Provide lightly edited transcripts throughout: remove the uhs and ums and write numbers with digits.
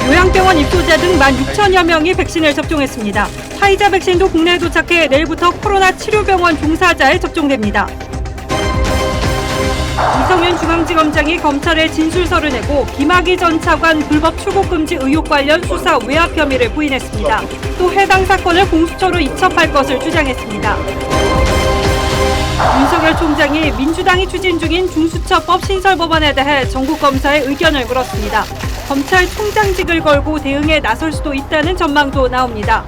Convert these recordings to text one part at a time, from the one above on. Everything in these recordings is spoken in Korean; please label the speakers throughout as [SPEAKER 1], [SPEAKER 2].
[SPEAKER 1] 요양병원 입소자 등 16,000여 명이 백신을 접종했습니다. 화이자 백신도 국내에 도착해 내일부터 코로나 치료병원 종사자에 접종됩니다. 이성윤 중앙지검장이 검찰에 진술서를 내고 김학의 전 차관 불법 출국 금지 의혹 관련 수사 외압 혐의를 부인했습니다. 또 해당 사건을 공수처로 이첩할 것을 주장했습니다. 윤석열 총장이 민주당이 추진 중인 중수처법 신설 법안에 대해 전국 검사의 의견을 물었습니다. 검찰총장직을 걸고 대응에 나설 수도 있다는 전망도 나옵니다.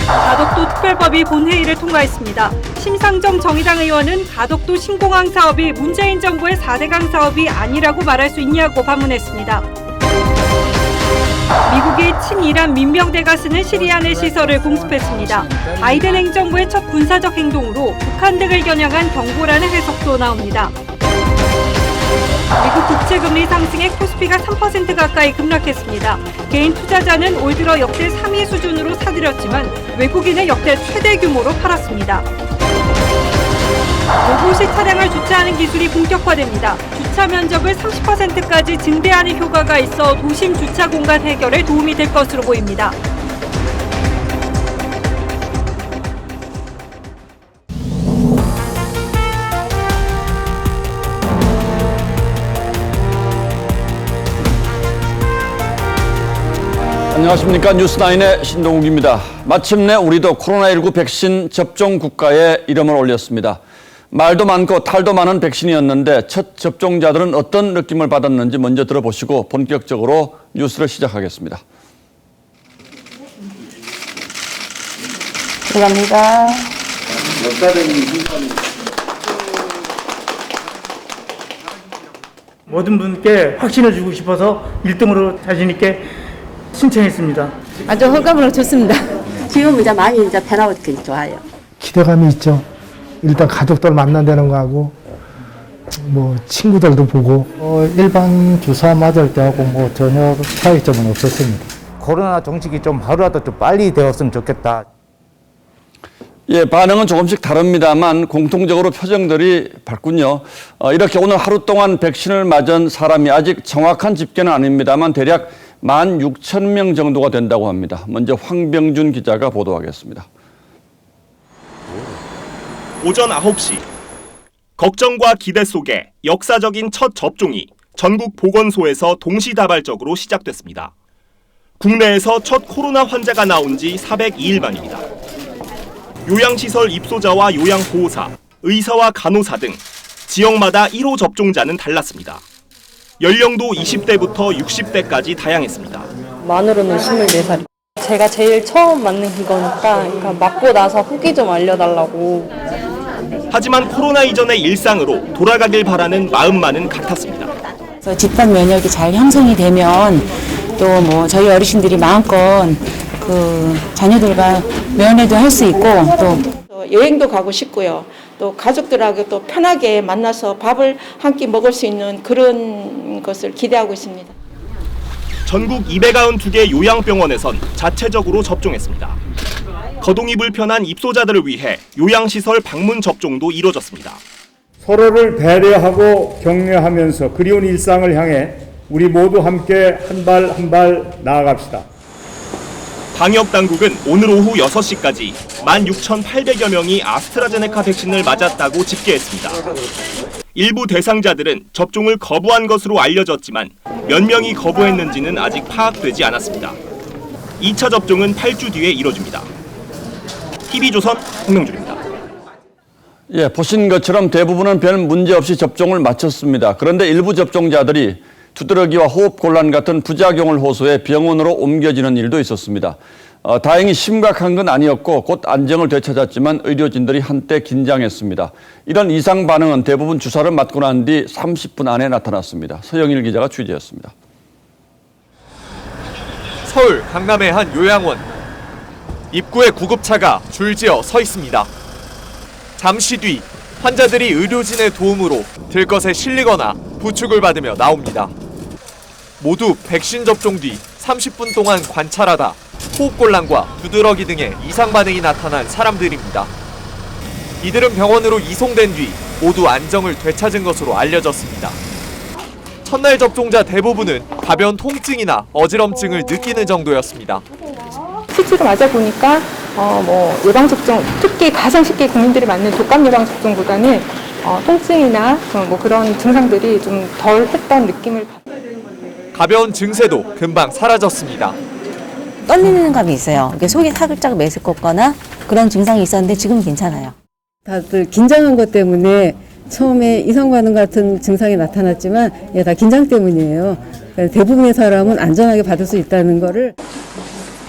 [SPEAKER 1] 가덕도 특별법이 본회의를 통과했습니다. 심상정 정의당 의원은 가덕도 신공항 사업이 문재인 정부의 4대강 사업이 아니라고 말할 수 있냐고 반문했습니다. 미국이 친이란 민병대가 쓰는 시리안의 시설을 공습했습니다. 바이든 행정부의 첫 군사적 행동으로 북한 등을 겨냥한 경고라는 해석도 나옵니다. 미국 국채 금리 상승에 코스피가 3% 가까이 급락했습니다. 개인 투자자는 올 들어 역대 3위 수준으로 사들였지만 외국인은 역대 최대 규모로 팔았습니다. 로봇이 차량을 주차하는 기술이 본격화됩니다. 주차 면적을 30%까지 증대하는 효과가 있어 도심 주차 공간 해결에 도움이 될 것으로 보입니다.
[SPEAKER 2] 안녕하십니까. 뉴스9의 신동욱입니다. 마침내 우리도 코로나19 백신 접종 국가에 이름을 올렸습니다. 말도 많고 탈도 많은 백신이었는데 첫 접종자들은 어떤 느낌을 받았는지 먼저 들어보시고 본격적으로 뉴스를 시작하겠습니다.
[SPEAKER 3] 감사합니다.
[SPEAKER 4] 모든 분께 확신을 주고 싶어서 1등으로 자신 있게 신청했습니다.
[SPEAKER 3] 아주 홀가분하고 좋습니다. 지금 이제 많이 이제 변하고 좋아요.
[SPEAKER 5] 기대감이 있죠. 일단 가족들 만난다는 거하고 뭐 친구들도 보고
[SPEAKER 6] 일반 주사 맞을 때하고 전혀 차이점은 없었습니다. 코로나 종식이 좀 하루라도 좀 빨리 되었으면 좋겠다.
[SPEAKER 2] 예, 반응은 조금씩 다릅니다만 공통적으로 표정들이 밝군요. 이렇게 오늘 하루 동안 백신을 맞은 사람이 아직 정확한 집계는 아닙니다만 대략 16,000명 정도가 된다고 합니다. 먼저 황병준 기자가 보도하겠습니다.
[SPEAKER 7] 오전 9시, 걱정과 기대 속에 역사적인 첫 접종이 전국 보건소에서 동시다발적으로 시작됐습니다. 국내에서 첫 코로나 환자가 나온 지 402일 만입니다. 요양시설 입소자와 요양보호사, 의사와 간호사 등 지역마다 1호 접종자는 달랐습니다. 연령도 20대부터 60대까지 다양했습니다.
[SPEAKER 8] 만으로는 24살. 제가 제일 처음 맞는 거니까 그러니까 맞고 나서 후기 좀 알려달라고.
[SPEAKER 7] 하지만 코로나 이전의 일상으로 돌아가길 바라는 마음만은 같았습니다.
[SPEAKER 9] 그래서 집단 면역이 잘 형성이 되면 또 뭐 저희 어르신들이 마음껏 그 자녀들과 면회도 할 수 있고 또
[SPEAKER 10] 여행도 가고 싶고요. 또 가족들하고 또 편하게 만나서 밥을 한 끼 먹을 수 있는 그런 것을 기대하고 있습니다.
[SPEAKER 7] 전국 292개 요양병원에선 자체적으로 접종했습니다. 거동이 불편한 입소자들을 위해 요양시설 방문 접종도 이뤄졌습니다.
[SPEAKER 11] 서로를 배려하고 격려하면서 그리운 일상을 향해 우리 모두 함께 한 발 한 발 나아갑시다.
[SPEAKER 7] 방역당국은 오늘 오후 6시까지 16,800여 명이 아스트라제네카 백신을 맞았다고 집계했습니다. 일부 대상자들은 접종을 거부한 것으로 알려졌지만 몇 명이 거부했는지는 아직 파악되지 않았습니다. 2차 접종은 8주 뒤에 이뤄집니다. TV조선 홍명준입니다.
[SPEAKER 2] 예, 보신 것처럼 대부분은 별 문제 없이 접종을 마쳤습니다. 그런데 일부 접종자들이 두드러기와 호흡 곤란 같은 부작용을 호소해 병원으로 옮겨지는 일도 있었습니다. 다행히 심각한 건 아니었고 곧 안정을 되찾았지만 의료진들이 한때 긴장했습니다. 이런 이상 반응은 대부분 주사를 맞고 난 뒤 30분 안에 나타났습니다. 서영일 기자가 취재했습니다.
[SPEAKER 12] 서울 강남의 한 요양원. 입구에 구급차가 줄지어 서 있습니다. 잠시 뒤 환자들이 의료진의 도움으로 들것에 실리거나 부축을 받으며 나옵니다. 모두 백신 접종 뒤 30분 동안 관찰하다 호흡곤란과 두드러기 등의 이상 반응이 나타난 사람들입니다. 이들은 병원으로 이송된 뒤 모두 안정을 되찾은 것으로 알려졌습니다. 첫날 접종자 대부분은 가벼운 통증이나 어지럼증을 느끼는 정도였습니다.
[SPEAKER 8] 실제로 맞아보니까 예방접종, 특히 가장 쉽게 국민들이 맞는 독감 예방접종보다는 통증이나 그런 증상들이 좀 덜 했던 느낌을 받아요.
[SPEAKER 12] 가벼운 증세도 금방 사라졌습니다.
[SPEAKER 9] 떨리는 감이 있어요. 이게 속이 살짝 메스껍거나 그런 증상이 있었는데 지금 괜찮아요.
[SPEAKER 3] 다들 긴장한 것 때문에 처음에 이상 반응 같은 증상이 나타났지만 다 긴장 때문이에요. 대부분의 사람은 안전하게 받을 수 있다는 거를.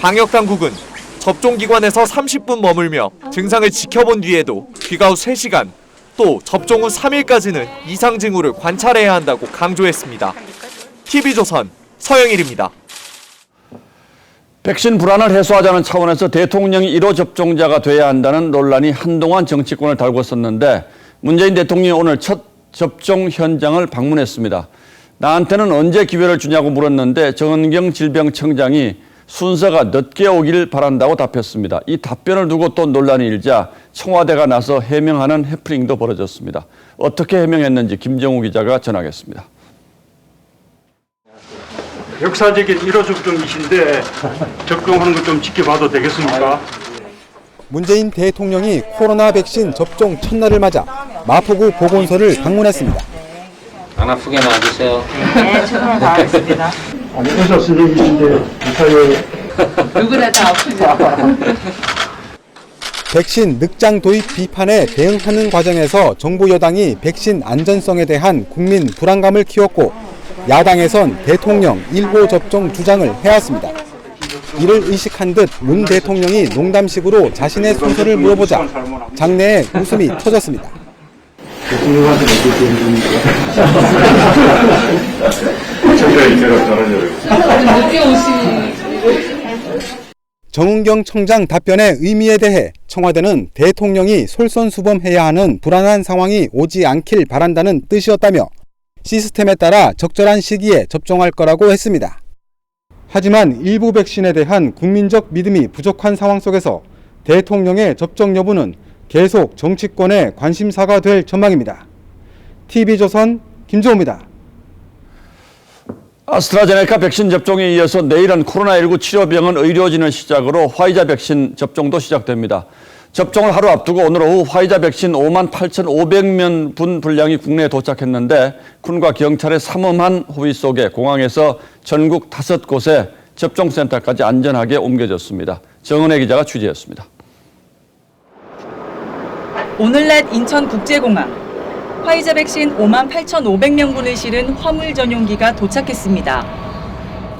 [SPEAKER 12] 방역당국은 접종기관에서 30분 머물며 증상을 지켜본 뒤에도 귀가 후 3시간, 또 접종 후 3일까지는 이상 징후를 관찰해야 한다고 강조했습니다. TV조선 서영일입니다.
[SPEAKER 2] 백신 불안을 해소하자는 차원에서 대통령이 1호 접종자가 돼야 한다는 논란이 한동안 정치권을 달궜었는데 문재인 대통령이 오늘 첫 접종 현장을 방문했습니다. 나한테는 언제 기회를 주냐고 물었는데 정은경 질병청장이 순서가 늦게 오길 바란다고 답했습니다. 이 답변을 두고 또 논란이 일자 청와대가 나서 해명하는 해프닝도 벌어졌습니다. 어떻게 해명했는지 김정우 기자가 전하겠습니다.
[SPEAKER 11] 역사적인 1호 접종이신데 접종하는 것 좀 지켜봐도 되겠습니까?
[SPEAKER 13] 문재인 대통령이 코로나 백신 접종 첫날을 맞아 마포구 보건소를 방문했습니다.
[SPEAKER 14] 안 아프게 놔주세요.
[SPEAKER 15] 네, 최선을 다하겠습니다.
[SPEAKER 11] 아니, 의사 선생님이신데 의사에
[SPEAKER 15] 누구나 다 아프죠.
[SPEAKER 13] 백신 늑장 도입 비판에 대응하는 과정에서 정부 여당이 백신 안전성에 대한 국민 불안감을 키웠고 야당에선 대통령 1호 접종 주장을 해왔습니다. 이를 의식한 듯 문 대통령이 농담식으로 자신의 순서를 물어보자 장내에 웃음이 터졌습니다.
[SPEAKER 11] 대통령한테 어떻게
[SPEAKER 13] 정은경 청장 답변의 의미에 대해 청와대는 대통령이 솔선수범해야 하는 불안한 상황이 오지 않길 바란다는 뜻이었다며 시스템에 따라 적절한 시기에 접종할 거라고 했습니다. 하지만 일부 백신에 대한 국민적 믿음이 부족한 상황 속에서 대통령의 접종 여부는 계속 정치권의 관심사가 될 전망입니다. TV조선 김정우입니다.
[SPEAKER 2] 아스트라제네카 백신 접종에 이어서 내일은 코로나19 치료병원 의료진을 시작으로 화이자 백신 접종도 시작됩니다. 접종을 하루 앞두고 오늘 오후 화이자 백신 58,500명 분량이 국내에 도착했는데 군과 경찰의 삼엄한 호위 속에 공항에서 전국 5곳에 접종센터까지 안전하게 옮겨졌습니다. 정은혜 기자가 취재했습니다.
[SPEAKER 16] 오늘 낮 인천국제공항, 화이자 백신 58,500명분을 실은 화물 전용기가 도착했습니다.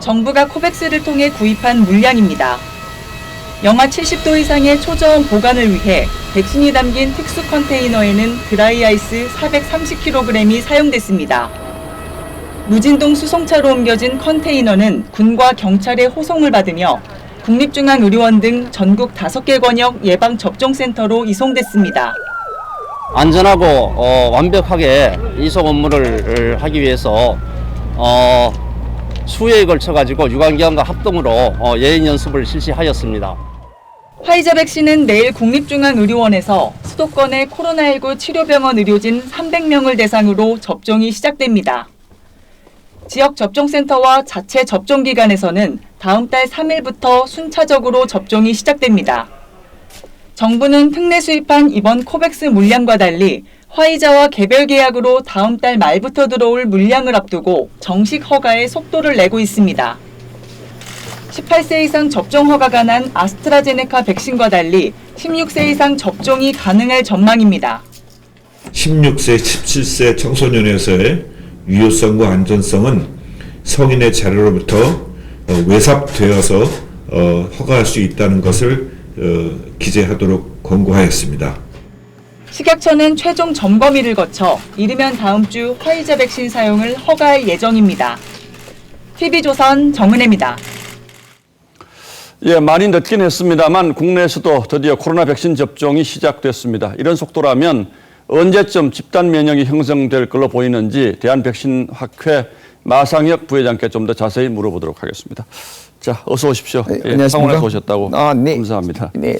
[SPEAKER 16] 정부가 코백스를 통해 구입한 물량입니다. 영하 70도 이상의 초저온 보관을 위해 백신이 담긴 특수 컨테이너에는 드라이아이스 430kg이 사용됐습니다. 무진동 수송차로 옮겨진 컨테이너는 군과 경찰의 호송을 받으며 국립중앙의료원 등 전국 5개 권역 예방접종센터로 이송됐습니다.
[SPEAKER 14] 안전하고 완벽하게 이송 업무를 하기 위해서 수요에 걸쳐가지고 유관기관과 합동으로 예행 연습을 실시하였습니다.
[SPEAKER 16] 화이자 백신은 내일 국립중앙의료원에서 수도권의 코로나19 치료병원 의료진 300명을 대상으로 접종이 시작됩니다. 지역 접종센터와 자체 접종기관에서는 다음 달 3일부터 순차적으로 접종이 시작됩니다. 정부는 특례 수입한 이번 코백스 물량과 달리 화이자와 개별 계약으로 다음 달 말부터 들어올 물량을 앞두고 정식 허가에 속도를 내고 있습니다. 18세 이상 접종 허가가 난 아스트라제네카 백신과 달리 16세 이상 접종이 가능할 전망입니다.
[SPEAKER 17] 16세, 17세 청소년에서의 유효성과 안전성은 성인의 자료로부터 외삽되어서 허가할 수 있다는 것을 기재하도록 권고하였습니다.
[SPEAKER 16] 식약처는 최종 점검위를 거쳐 이르면 다음 주 화이자 백신 사용을 허가할 예정입니다. TV조선 정은혜입니다.
[SPEAKER 2] 예, 많이 늦긴 했습니다만 국내에서도 드디어 코로나 백신 접종이 시작됐습니다. 이런 속도라면 언제쯤 집단 면역이 형성될 걸로 보이는지 대한백신학회 마상혁 부회장께 좀 더 자세히 물어보도록 하겠습니다. 자, 어서 오십시오.
[SPEAKER 18] 네,
[SPEAKER 2] 예,
[SPEAKER 18] 안녕하십니까.
[SPEAKER 2] 상원에서 오셨다고
[SPEAKER 18] 네.
[SPEAKER 2] 감사합니다.
[SPEAKER 18] 네.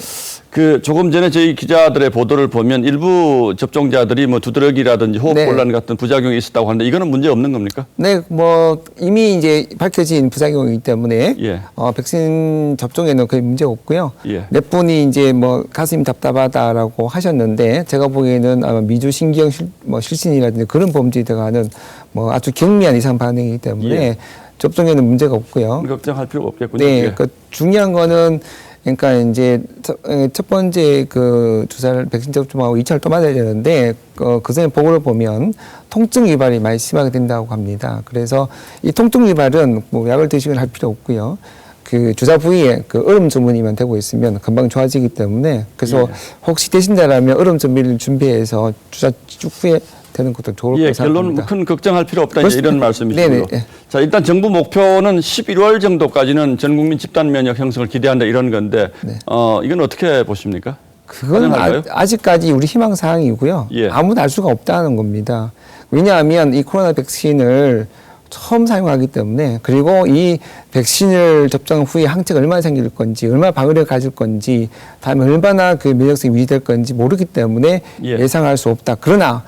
[SPEAKER 2] 그 조금 전에 저희 기자들의 보도를 보면 일부 접종자들이 뭐 두드러기라든지 호흡곤란 같은 부작용이 있었다고 하는데 이거는 문제 없는 겁니까?
[SPEAKER 18] 네, 뭐 이미 이제 밝혀진 부작용이기 때문에 백신 접종에는 거의 문제가 없고요. 몇 분이 이제 뭐 가슴이 답답하다라고 하셨는데 제가 보기에는 아마 미주 신경 실신이라든지 그런 범죄에 들어가는 뭐 아주 경미한 이상 반응이기 때문에 접종에는 문제가 없고요.
[SPEAKER 2] 걱정할 필요가 없겠군요.
[SPEAKER 18] 네, 그 중요한 거는 그러니까 이제 첫 번째 그 주사를 백신 접종하고 2차를 또 맞아야 되는데 그 전에 보고를 보면 통증 유발이 많이 심하게 된다고 합니다. 그래서 이 통증 유발은 뭐 약을 드시거나 할 필요 없고요. 그 주사 부위에 그 얼음 주머니만 대고 있으면 금방 좋아지기 때문에 그래서 혹시 되신다라면 얼음 주머니를 준비해서 주사 쭉 후에 되는 것도 좋을 것
[SPEAKER 2] 결론은
[SPEAKER 18] 같습니다.
[SPEAKER 2] 큰 걱정할 필요 없다 이제 이런 말씀이시고요.
[SPEAKER 18] 네네.
[SPEAKER 2] 자, 일단 정부 목표는 11월 정도까지는 전 국민 집단 면역 형성을 기대한다 이런 건데 이건 어떻게 보십니까?
[SPEAKER 18] 그건 아직까지 우리 희망 사항이고요. 아무도 알 수가 없다는 겁니다. 왜냐하면 이 코로나 백신을 처음 사용하기 때문에 그리고 이 백신을 접종 후에 항체가 얼마나 생길 건지 얼마나 방어력을 가질 건지 다음에 얼마나 그 면역성이 유지될 건지 모르기 때문에 예상할 수 없다. 그러나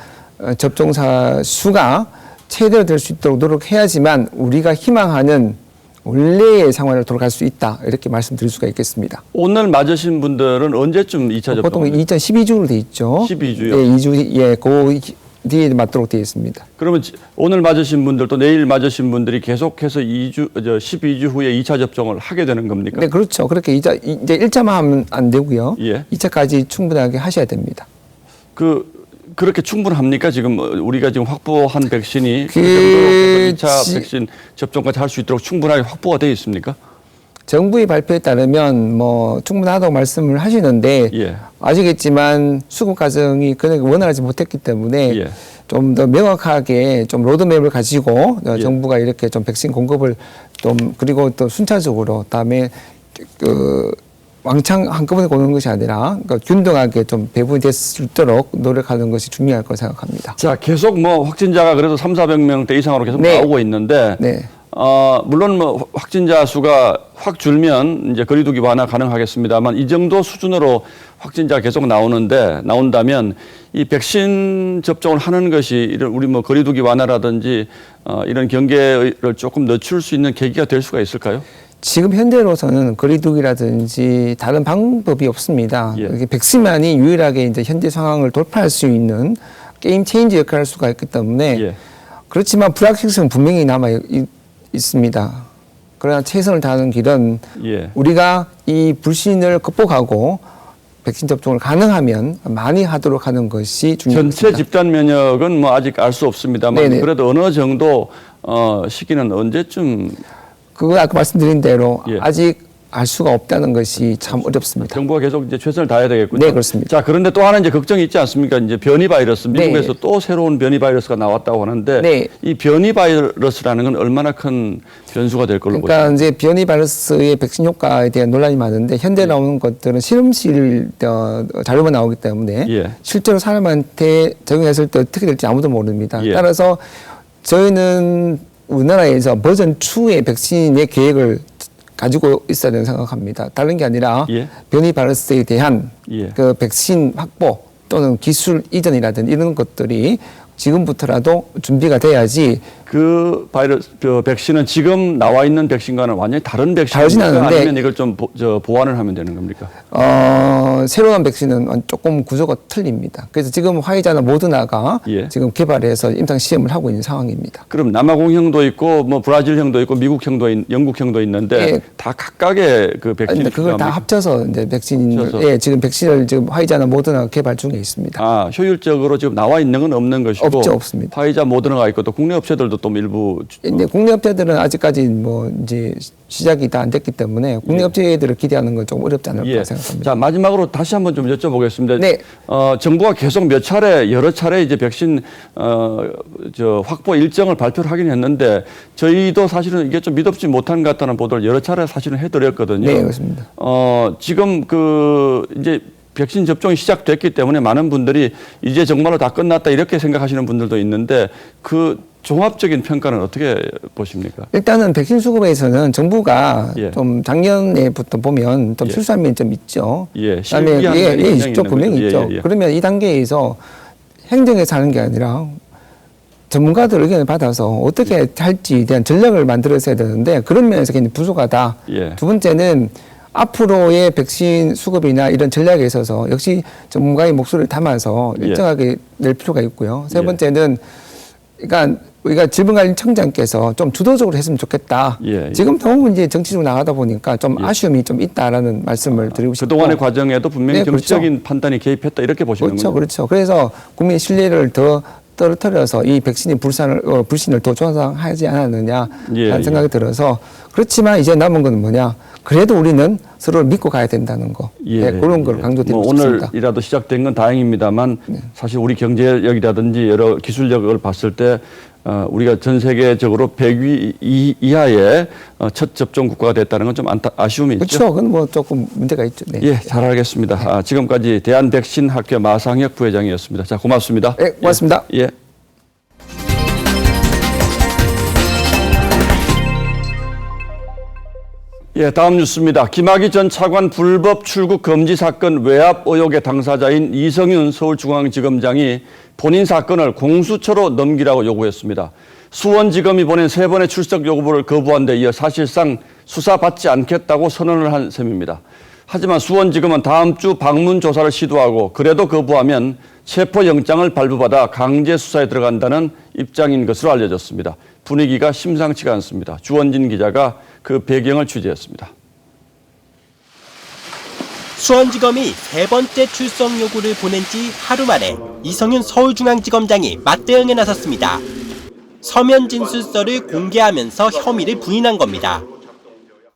[SPEAKER 18] 접종자 수가 최대로 될 수 있도록 노력해야지만 우리가 희망하는 원래의 상황으로 돌아갈 수 있다. 이렇게 말씀드릴 수가 있겠습니다.
[SPEAKER 2] 오늘 맞으신 분들은 언제쯤 2차 접종?
[SPEAKER 18] 보통 2012주로 돼 있죠.
[SPEAKER 2] 12주요?
[SPEAKER 18] 네, 2주, 그 뒤에 맞도록 되어 있습니다.
[SPEAKER 2] 그러면 오늘 맞으신 분들도 내일 맞으신 분들이 계속해서 12주 후에 2차 접종을 하게 되는 겁니까?
[SPEAKER 18] 네, 그렇죠. 그렇게 이제 1차만 하면 안 되고요. 2차까지 충분하게 하셔야 됩니다.
[SPEAKER 2] 그렇게 충분합니까? 지금 우리가 지금 확보한 백신이 그 정도로 2차 백신 접종까지 할 수 있도록 충분하게 확보가 되어 있습니까?
[SPEAKER 18] 정부의 발표에 따르면 뭐 충분하다고 말씀을 하시는데 아시겠지만 수급 과정이 그렇게 원활하지 못했기 때문에 좀 더 명확하게 좀 로드맵을 가지고 정부가 이렇게 좀 백신 공급을 좀 그리고 또 순차적으로 그다음에 그 왕창 한꺼번에 오는 것이 아니라 그러니까 균등하게 좀 배분이 될 수 있도록 노력하는 것이 중요할 거라고 생각합니다.
[SPEAKER 2] 자, 계속 뭐 확진자가 그래도 300~400명대 이상으로 계속 나오고 있는데 물론 뭐 확진자 수가 확 줄면 이제 거리두기 완화 가능하겠습니다만 이 정도 수준으로 확진자가 계속 나온다면 이 백신 접종을 하는 것이 이런 우리 뭐 거리두기 완화라든지 이런 경계를 조금 늦출 수 있는 계기가 될 수가 있을까요?
[SPEAKER 18] 지금 현재로서는 거리두기라든지 다른 방법이 없습니다. 이게 백신만이 유일하게 이제 현재 상황을 돌파할 수 있는 게임 체인지 역할을 할 수가 있기 때문에 그렇지만 불확실성은 분명히 남아 있습니다. 그러나 최선을 다하는 길은 우리가 이 불신을 극복하고 백신 접종을 가능하면 많이 하도록 하는 것이 중요합니다.
[SPEAKER 2] 전체 집단 면역은 뭐 아직 알 수 없습니다만 그래도 어느 정도 시기는 언제쯤
[SPEAKER 18] 그거 아까 말씀드린 대로 아직 알 수가 없다는 것이 참 어렵습니다.
[SPEAKER 2] 정부가 계속 이제 최선을 다해야 되겠군요.
[SPEAKER 18] 네, 그렇습니다.
[SPEAKER 2] 자, 그런데 또 하나 이제 걱정이 있지 않습니까? 이제 변이 바이러스, 미국에서 또 새로운 변이 바이러스가 나왔다고 하는데 이 변이 바이러스라는 건 얼마나 큰 변수가 될 걸로 보십니까?
[SPEAKER 18] 그러니까 이제 변이 바이러스의 백신 효과에 대한 논란이 많은데 현재 나오는 것들은 실험실 자료만 나오기 때문에 실제로 사람한테 적용했을 때 어떻게 될지 아무도 모릅니다. 따라서 저희는 우리나라에서 버전 2의 백신의 계획을 가지고 있어야 된다고 생각합니다. 다른 게 아니라 변이 바이러스에 대한 그 백신 확보 또는 기술 이전이라든지 이런 것들이 지금부터라도 준비가 돼야지.
[SPEAKER 2] 그 바이러스, 백신은 지금 나와 있는 백신과는 완전히 다른 백신입니까? 아니면 이걸 좀 보완을 하면 되는 겁니까?
[SPEAKER 18] 새로운 백신은 조금 구조가 틀립니다. 그래서 지금 화이자나 모더나가 지금 개발해서 임상 시험을 하고 있는 상황입니다.
[SPEAKER 2] 그럼 남아공형도 있고, 뭐 브라질형도 있고, 미국형도, 영국형도 있는데 다 각각의 그 백신이
[SPEAKER 18] 그걸 다 합쳐서 이제 백신을 지금 백신을 지금 화이자나 모더나가 개발 중에 있습니다.
[SPEAKER 2] 아, 효율적으로 지금 나와 있는 건 없는 것이고,
[SPEAKER 18] 없습니다.
[SPEAKER 2] 화이자, 모더나가 있고 또 국내 업체들도 또 일부.
[SPEAKER 18] 근데 국내 업체들은 아직까지 뭐 이제 시작이 다 안 됐기 때문에 국내 업체들을 기대하는 건 좀 어렵지 않을까 생각합니다.
[SPEAKER 2] 자, 마지막으로 다시 한번 좀 여쭤보겠습니다. 정부가 계속 여러 차례 이제 백신 확보 일정을 발표를 하긴 했는데 저희도 사실은 이게 좀 믿op지 못한 것 같다는 보도를 여러 차례 사실은 해드렸거든요.
[SPEAKER 18] 네, 그렇습니다.
[SPEAKER 2] 지금 이제 백신 접종이 시작됐기 때문에 많은 분들이 이제 정말로 다 끝났다 이렇게 생각하시는 분들도 있는데 그 종합적인 평가는 어떻게 보십니까?
[SPEAKER 18] 일단은 백신 수급에서는 정부가 좀 작년에부터 보면 좀 실수한 면이 좀 있죠. 그다음에 있죠, 분명히 있죠. 그러면 이 단계에서 행정에서 하는 게 아니라 전문가들 의견을 받아서 어떻게 할지에 대한 전략을 만들어야 되는데 그런 면에서 굉장히 부족하다. 두 번째는 앞으로의 백신 수급이나 이런 전략에 있어서 역시 전문가의 목소리를 담아서 일정하게 낼 필요가 있고요. 세 번째는 그러니까 우리가 질병관리청장께서 좀 주도적으로 했으면 좋겠다. 지금 너무 이제 정치적으로 나가다 보니까 좀 아쉬움이 좀 있다라는 말씀을 드리고 싶고.
[SPEAKER 2] 그동안의 과정에도 분명히 정치적인 판단이 개입했다 이렇게 보시는 거죠.
[SPEAKER 18] 그렇죠. 그래서 국민의 신뢰를 더 떨어뜨려서 이 백신이 불신을 더 조장하지 않았느냐 하는 생각이 들어서 그렇지만 이제 남은 건 뭐냐. 그래도 우리는 서로를 믿고 가야 된다는 거. 그런 걸 강조드리고 싶습니다.
[SPEAKER 2] 오늘이라도 시작된 건 다행입니다만 사실 우리 경제력이라든지 여러 기술력을 봤을 때 우리가 전 세계적으로 100위 이하의 첫 접종 국가가 됐다는 건 좀 아쉬움이 있죠.
[SPEAKER 18] 그렇죠. 그건 뭐 조금 문제가 있죠.
[SPEAKER 2] 잘 알겠습니다. 지금까지 대한백신학회 마상혁 부회장이었습니다. 자, 고맙습니다.
[SPEAKER 18] 고맙습니다.
[SPEAKER 2] 다음 뉴스입니다. 김학의 전 차관 불법 출국 금지 사건 외압 의혹의 당사자인 이성윤 서울중앙지검장이 본인 사건을 공수처로 넘기라고 요구했습니다. 수원지검이 보낸 3번의 출석 요구를 거부한 데 이어 사실상 수사받지 않겠다고 선언을 한 셈입니다. 하지만 수원지검은 다음 주 방문 조사를 시도하고 그래도 거부하면 체포영장을 발부받아 강제 수사에 들어간다는 입장인 것으로 알려졌습니다. 분위기가 심상치가 않습니다. 주원진 기자가 그 배경을 취재했습니다.
[SPEAKER 19] 수원지검이 3번째 출석 요구를 보낸 지 하루 만에 이성윤 서울중앙지검장이 맞대응에 나섰습니다. 서면 진술서를 공개하면서 혐의를 부인한 겁니다.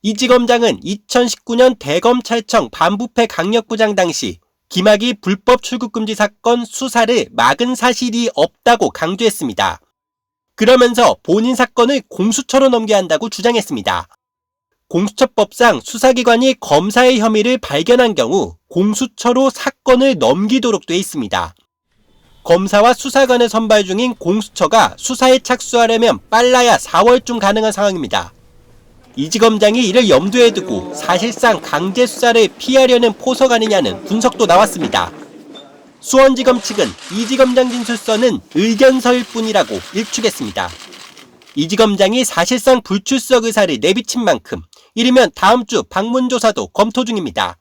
[SPEAKER 19] 이 지검장은 2019년 대검찰청 반부패 강력부장 당시 김학의 불법 출국금지 사건 수사를 막은 사실이 없다고 강조했습니다. 그러면서 본인 사건을 공수처로 넘겨야 한다고 주장했습니다. 공수처법상 수사기관이 검사의 혐의를 발견한 경우 공수처로 사건을 넘기도록 돼 있습니다. 검사와 수사관을 선발 중인 공수처가 수사에 착수하려면 빨라야 4월중 가능한 상황입니다. 이 지검장이 이를 염두에 두고 사실상 강제 수사를 피하려는 포석 아니냐는 분석도 나왔습니다. 수원지검 측은 이 지검장 진술서는 의견서일 뿐이라고 일축했습니다. 이 지검장이 사실상 불출석 의사를 내비친 만큼 이르면 다음 주 방문조사도 검토 중입니다.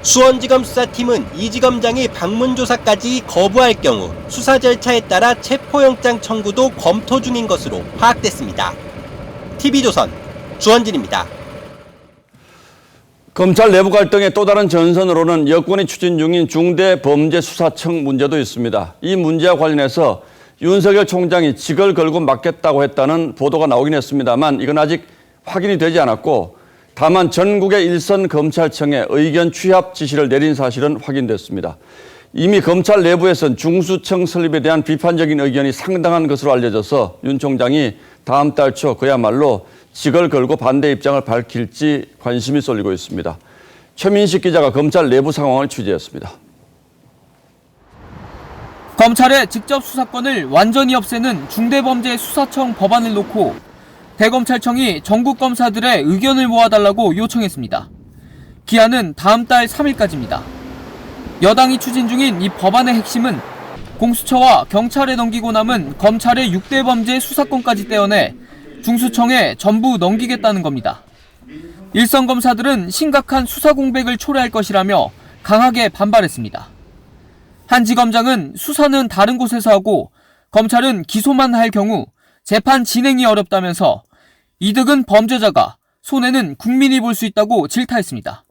[SPEAKER 19] 수원지검 수사팀은 이 지검장이 방문조사까지 거부할 경우 수사 절차에 따라 체포영장 청구도 검토 중인 것으로 파악됐습니다. TV조선 주원진입니다.
[SPEAKER 2] 검찰 내부 갈등의 또 다른 전선으로는 여권이 추진 중인 중대범죄수사청 문제도 있습니다. 이 문제와 관련해서 윤석열 총장이 직을 걸고 맡겠다고 했다는 보도가 나오긴 했습니다만 이건 아직 확인이 되지 않았고 다만 전국의 일선 검찰청에 의견 취합 지시를 내린 사실은 확인됐습니다. 이미 검찰 내부에선 중수청 설립에 대한 비판적인 의견이 상당한 것으로 알려져서 윤 총장이 다음 달 초 그야말로 직을 걸고 반대 입장을 밝힐지 관심이 쏠리고 있습니다. 최민식 기자가 검찰 내부 상황을 취재했습니다.
[SPEAKER 20] 검찰의 직접 수사권을 완전히 없애는 중대범죄수사청 법안을 놓고 대검찰청이 전국 검사들의 의견을 모아달라고 요청했습니다. 기한은 다음 달 3일까지입니다. 여당이 추진 중인 이 법안의 핵심은 공수처와 경찰에 넘기고 남은 검찰의 6대 범죄 수사권까지 떼어내 중수청에 전부 넘기겠다는 겁니다. 일선 검사들은 심각한 수사 공백을 초래할 것이라며 강하게 반발했습니다. 한 지검장은 수사는 다른 곳에서 하고 검찰은 기소만 할 경우 재판 진행이 어렵다면서 이득은 범죄자가, 손해는 국민이 볼 수 있다고 질타했습니다.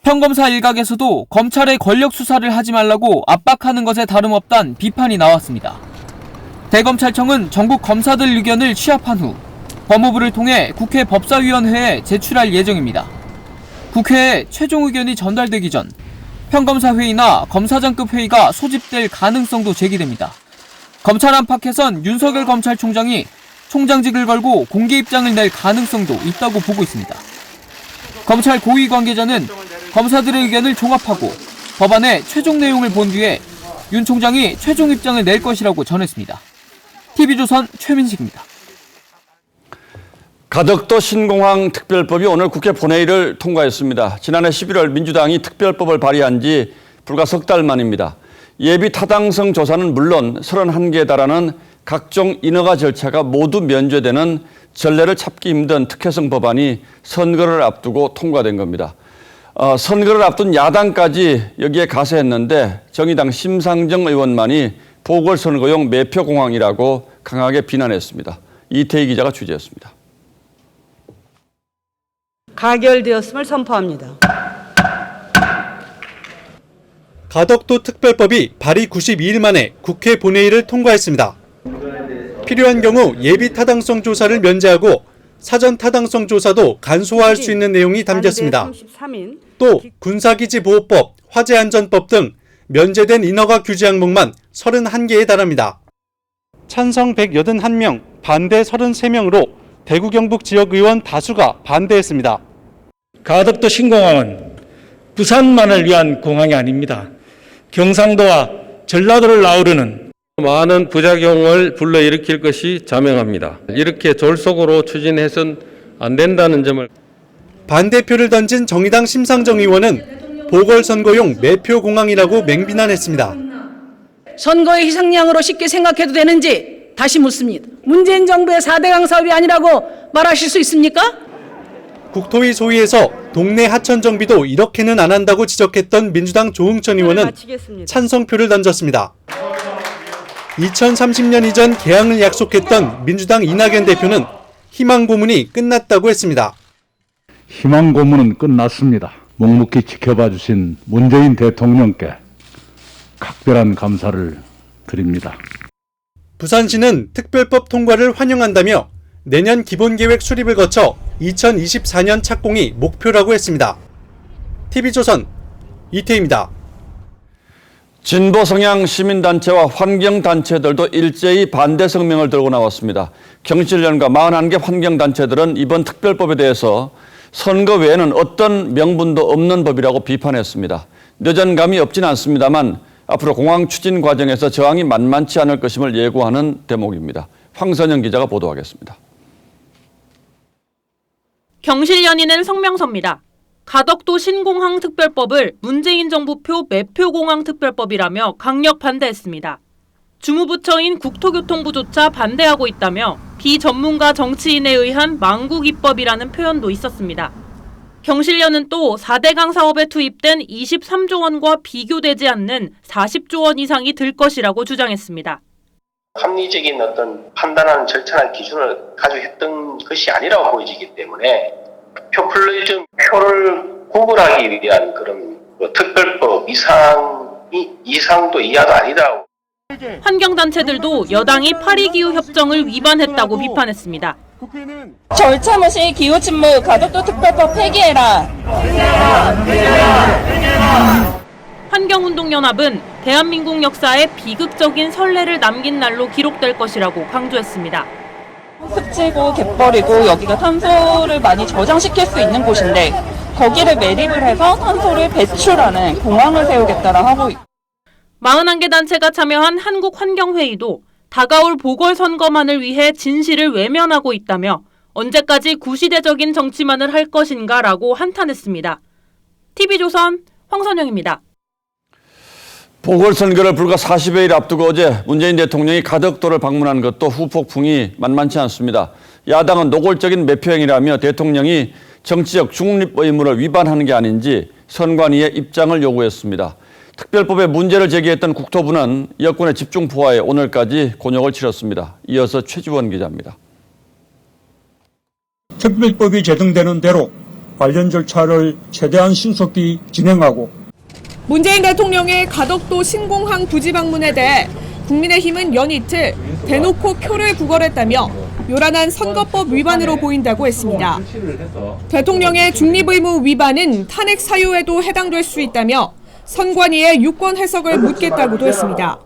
[SPEAKER 20] 평검사 일각에서도 검찰의 권력 수사를 하지 말라고 압박하는 것에 다름없다는 비판이 나왔습니다. 대검찰청은 전국 검사들 의견을 취합한 후 법무부를 통해 국회 법사위원회에 제출할 예정입니다. 국회에 최종 의견이 전달되기 전 평검사회의나 검사장급 회의가 소집될 가능성도 제기됩니다. 검찰 안팎에선 윤석열 검찰총장이 총장직을 걸고 공개 입장을 낼 가능성도 있다고 보고 있습니다. 검찰 고위 관계자는 검사들의 의견을 종합하고 법안의 최종 내용을 본 뒤에 윤 총장이 최종 입장을 낼 것이라고 전했습니다. TV조선 최민식입니다.
[SPEAKER 2] 가덕도 신공항 특별법이 오늘 국회 본회의를 통과했습니다. 지난해 11월 민주당이 특별법을 발의한 지 불과 석 달 만입니다. 예비 타당성 조사는 물론 31개에 달하는 각종 인허가 절차가 모두 면제되는 전례를 찾기 힘든 특혜성 법안이 선거를 앞두고 통과된 겁니다. 선거를 앞둔 야당까지 여기에 가세했는데 정의당 심상정 의원만이 보궐선거용 매표공항이라고 강하게 비난했습니다. 이태희 기자가 취재했습니다.
[SPEAKER 21] 가결되었음을 선포합니다.
[SPEAKER 22] 가덕도 특별법이 발의 92일 만에 국회 본회의를 통과했습니다. 필요한 경우 예비 타당성 조사를 면제하고 사전 타당성 조사도 간소화할 수 있는 내용이 담겼습니다. 또 군사기지 보호법, 화재안전법 등 면제된 인허가 규제 항목만 31개에 달합니다. 찬성 181명, 반대 33명으로 대구 경북 지역 의원 다수가 반대했습니다.
[SPEAKER 23] 가덕도 신공항은 부산만을 위한 공항이 아닙니다. 경상도와 전라도를 아우르는
[SPEAKER 24] 많은 부작용을 불러일으킬 것이 자명합니다. 이렇게 졸속으로 추진해서는 안 된다는 점을.
[SPEAKER 22] 반대표를 던진 정의당 심상정 의원은 보궐선거용 매표공항이라고 맹비난했습니다.
[SPEAKER 25] 선거의 희생양으로 쉽게 생각해도 되는지 다시 묻습니다. 문재인 정부의 4대강 사업이 아니라고 말하실 수 있습니까?
[SPEAKER 22] 국토위 소위에서 동네 하천 정비도 이렇게는 안 한다고 지적했던 민주당 조응천 의원은 찬성표를 던졌습니다. 2030년 이전 개항을 약속했던 민주당 이낙연 대표는 희망 고문이 끝났다고 했습니다.
[SPEAKER 26] 희망 고문은 끝났습니다. 묵묵히 지켜봐 주신 문재인 대통령께 각별한 감사를 드립니다.
[SPEAKER 22] 부산시는 특별법 통과를 환영한다며 내년 기본계획 수립을 거쳐 2024년 착공이 목표라고 했습니다. TV조선 이태희입니다.
[SPEAKER 2] 진보 성향 시민단체와 환경단체들도 일제히 반대 성명을 들고 나왔습니다. 경실련과 41개 환경단체들은 이번 특별법에 대해서 선거 외에는 어떤 명분도 없는 법이라고 비판했습니다. 여전감이 없진 않습니다만 앞으로 공항 추진 과정에서 저항이 만만치 않을 것임을 예고하는 대목입니다. 황선영 기자가 보도하겠습니다.
[SPEAKER 1] 경실련이 성명서입니다. 가덕도 신공항 특별법을 문재인 정부표 매표공항 특별법이라며 강력 반대했습니다. 주무부처인 국토교통부조차 반대하고 있다며 비전문가 정치인에 의한 망국 입법이라는 표현도 있었습니다. 경실련은 또 4대강 사업에 투입된 23조 원과 비교되지 않는 40조 원 이상이 들 것이라고 주장했습니다.
[SPEAKER 27] 합리적인 어떤 판단하는 절차나 기준을 가지고 했던 것이 아니라고 보여지기 때문에 표플루이즘 표를 구분하기 위한 그런 특별법 이상도 이하도 아니다.
[SPEAKER 1] 환경단체들도 여당이 파리기후 협정을 위반했다고 비판했습니다.
[SPEAKER 28] 절차무시 기후침묵 가덕도 특별법 폐기해라.
[SPEAKER 1] 환경운동연합은 대한민국 역사에 비극적인 선례를 남긴 날로 기록될 것이라고 강조했습니다.
[SPEAKER 28] 습지고 갯벌이고 여기가 탄소를 많이 저장시킬 수 있는 곳인데 거기를 매립을 해서 탄소를 배출하는 공항을 세우겠다라 하고 있고
[SPEAKER 1] 41개 단체가 참여한 한국환경회의도 다가올 보궐선거만을 위해 진실을 외면하고 있다며 언제까지 구시대적인 정치만을 할 것인가라고 한탄했습니다. TV조선 황선영입니다.
[SPEAKER 2] 보궐선거를 불과 40여일 앞두고 어제 문재인 대통령이 가덕도를 방문한 것도 후폭풍이 만만치 않습니다. 야당은 노골적인 매표행위라며 대통령이 정치적 중립 의무를 위반하는 게 아닌지 선관위의 입장을 요구했습니다. 특별법에 문제를 제기했던 국토부는 여권의 집중포화에 오늘까지 곤욕을 치렀습니다. 이어서 최지원 기자입니다.
[SPEAKER 29] 특별법이 제정되는 대로 관련 절차를 최대한 신속히 진행하고
[SPEAKER 30] 문재인 대통령의 가덕도 신공항 부지 방문에 대해 국민의힘은 연이틀 대놓고 표를 구걸했다며 요란한 선거법 위반으로 보인다고 했습니다. 대통령의 중립의무 위반은 탄핵 사유에도 해당될 수 있다며 선관위의 유권 해석을 묻겠다고도 했습니다.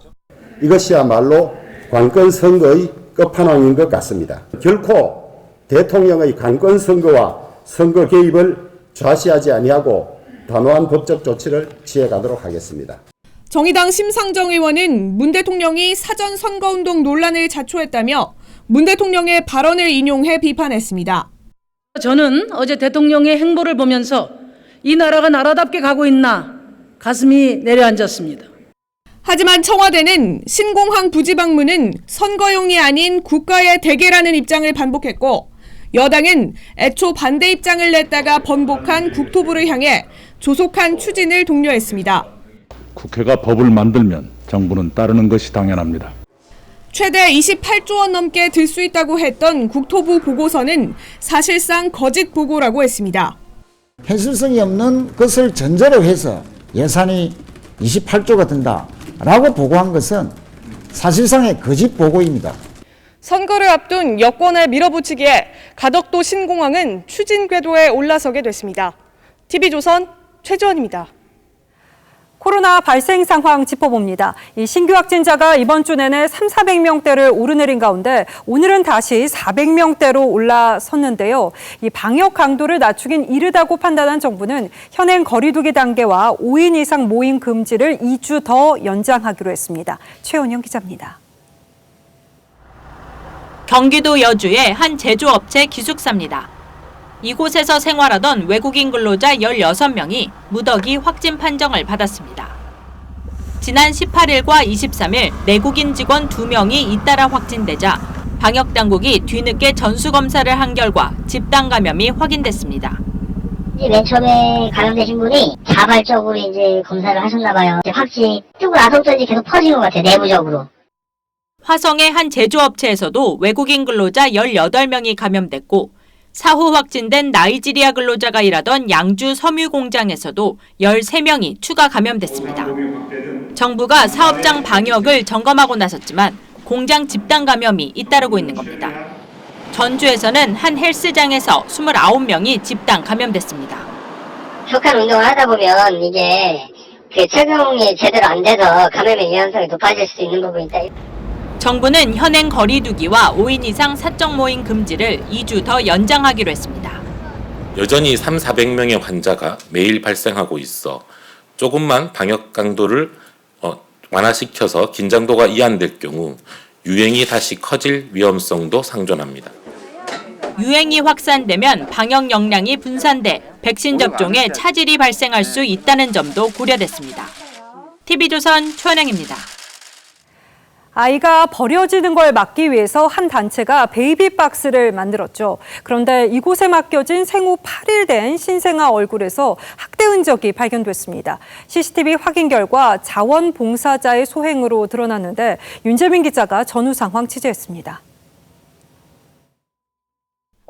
[SPEAKER 31] 이것이야말로 관건 선거의 끝판왕인 것 같습니다. 결코 대통령의 관건 선거와 선거 개입을 좌시하지 아니하고 단호한 법적 조치를 취해가도록 하겠습니다.
[SPEAKER 30] 정의당 심상정 의원은 문 대통령이 사전 선거운동 논란을 자초했다며 문 대통령의 발언을 인용해 비판했습니다.
[SPEAKER 25] 저는 어제 대통령의 행보를 보면서 이 나라가 나라답게 가고 있나 가슴이 내려앉았습니다.
[SPEAKER 30] 하지만 청와대는 신공항 부지 방문은 선거용이 아닌 국가의 대계라는 입장을 반복했고 여당은 애초 반대 입장을 냈다가 번복한 국토부를 향해 조속한 추진을 독려했습니다.
[SPEAKER 26] 국회가 법을 만들면 정부는 따르는 것이 당연합니다.
[SPEAKER 30] 최대 28조 원 넘게 들 수 있다고 했던 국토부 보고서는 사실상 거짓 보고라고 했습니다.
[SPEAKER 3] 현실성이 없는 것을 전제로 해서 예산이 28조가 든다라고 보고한 것은 사실상의 거짓 보고입니다.
[SPEAKER 30] 선거를 앞둔 여권을 밀어붙이기에 가덕도 신공항은 추진 궤도에 올라서게 됐습니다. TV조선 최지원입니다.
[SPEAKER 4] 코로나 발생 상황 짚어봅니다. 이 신규 확진자가 이번 주 내내 300~400명대를 오르내린 가운데 오늘은 다시 400명대로 올라섰는데요. 이 방역 강도를 낮추긴 이르다고 판단한 정부는 현행 거리두기 단계와 5인 이상 모임 금지를 2주 더 연장하기로 했습니다. 최원영 기자입니다.
[SPEAKER 1] 경기도 여주의 한 제조업체 기숙사입니다. 이곳에서 생활하던 외국인 근로자 16명이 무더기 확진 판정을 받았습니다. 지난 18일과 23일 내국인 직원 2명이 잇따라 확진되자 방역당국이 뒤늦게 전수검사를 한 결과 집단 감염이 확인됐습니다.
[SPEAKER 5] 맨 처음에 감염되신 분이 자발적으로 이제 검사를 하셨나 봐요. 확진이 뜨고 나서부터 이제 계속 퍼진 것 같아요, 내부적으로.
[SPEAKER 1] 화성의 한 제조업체에서도 외국인 근로자 18명이 감염됐고 사후 확진된 나이지리아 근로자가 일하던 양주 섬유 공장에서도 13명이 추가 감염됐습니다. 정부가 사업장 방역을 점검하고 나섰지만 공장 집단 감염이 잇따르고 있는 겁니다. 전주에서는 한 헬스장에서 29명이 집단 감염됐습니다.
[SPEAKER 5] 격한 운동을 하다 보면 이게 적응이 제대로 안 돼서 감염의 위험성이 높아질 수 있는 부분이 있다.
[SPEAKER 1] 정부는 현행 거리두기와 5인 이상 사적 모임 금지를 2주 더 연장하기로 했습니다.
[SPEAKER 6] 여전히 300~400명의 환자가 매일 발생하고 있어 조금만 방역 강도를 완화시켜서 긴장도가 이완될 경우 유행이 다시 커질 위험성도 상존합니다.
[SPEAKER 1] 유행이 확산되면 방역 역량이 분산돼 백신 접종에 차질이 발생할 수 있다는 점도 고려됐습니다. TV조선 최원영입니다.
[SPEAKER 4] 아이가 버려지는 걸 막기 위해서 한 단체가 베이비박스를 만들었죠. 그런데 이곳에 맡겨진 생후 8일 된 신생아 얼굴에서 학대 흔적이 발견됐습니다. CCTV 확인 결과 자원봉사자의 소행으로 드러났는데 윤재민 기자가 전후 상황 취재했습니다.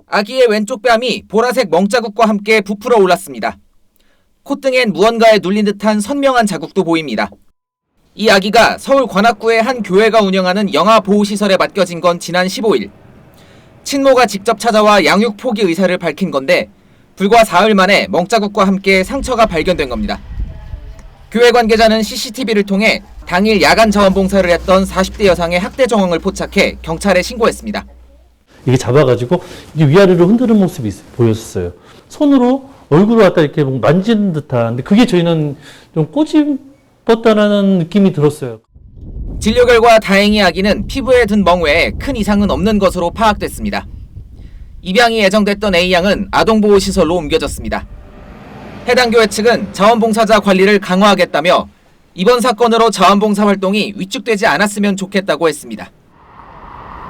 [SPEAKER 7] 아기의 왼쪽 뺨이 보라색 멍자국과 함께 부풀어 올랐습니다. 콧등엔 무언가에 눌린 듯한 선명한 자국도 보입니다. 이 아기가 서울 관악구의 한 교회가 운영하는 영아보호시설에 맡겨진 건 지난 15일. 친모가 직접 찾아와 양육 포기 의사를 밝힌 건데 불과 사흘 만에 멍자국과 함께 상처가 발견된 겁니다. 교회 관계자는 CCTV를 통해 당일 야간 자원봉사를 했던 40대 여성의 학대 정황을 포착해 경찰에 신고했습니다.
[SPEAKER 8] 이게 잡아가지고 이게 위아래로 흔드는 모습이 보였어요. 손으로 얼굴을 갖다 이렇게 만지는 듯한, 근데 그게 저희는 좀 꼬집었다는 느낌이 들었어요.
[SPEAKER 7] 진료 결과 다행히 아기는 피부에 든 멍 외에 큰 이상은 없는 것으로 파악됐습니다. 입양이 예정됐던 A양은 아동보호시설로 옮겨졌습니다. 해당 교회 측은 자원봉사자 관리를 강화하겠다며 이번 사건으로 자원봉사 활동이 위축되지 않았으면 좋겠다고 했습니다.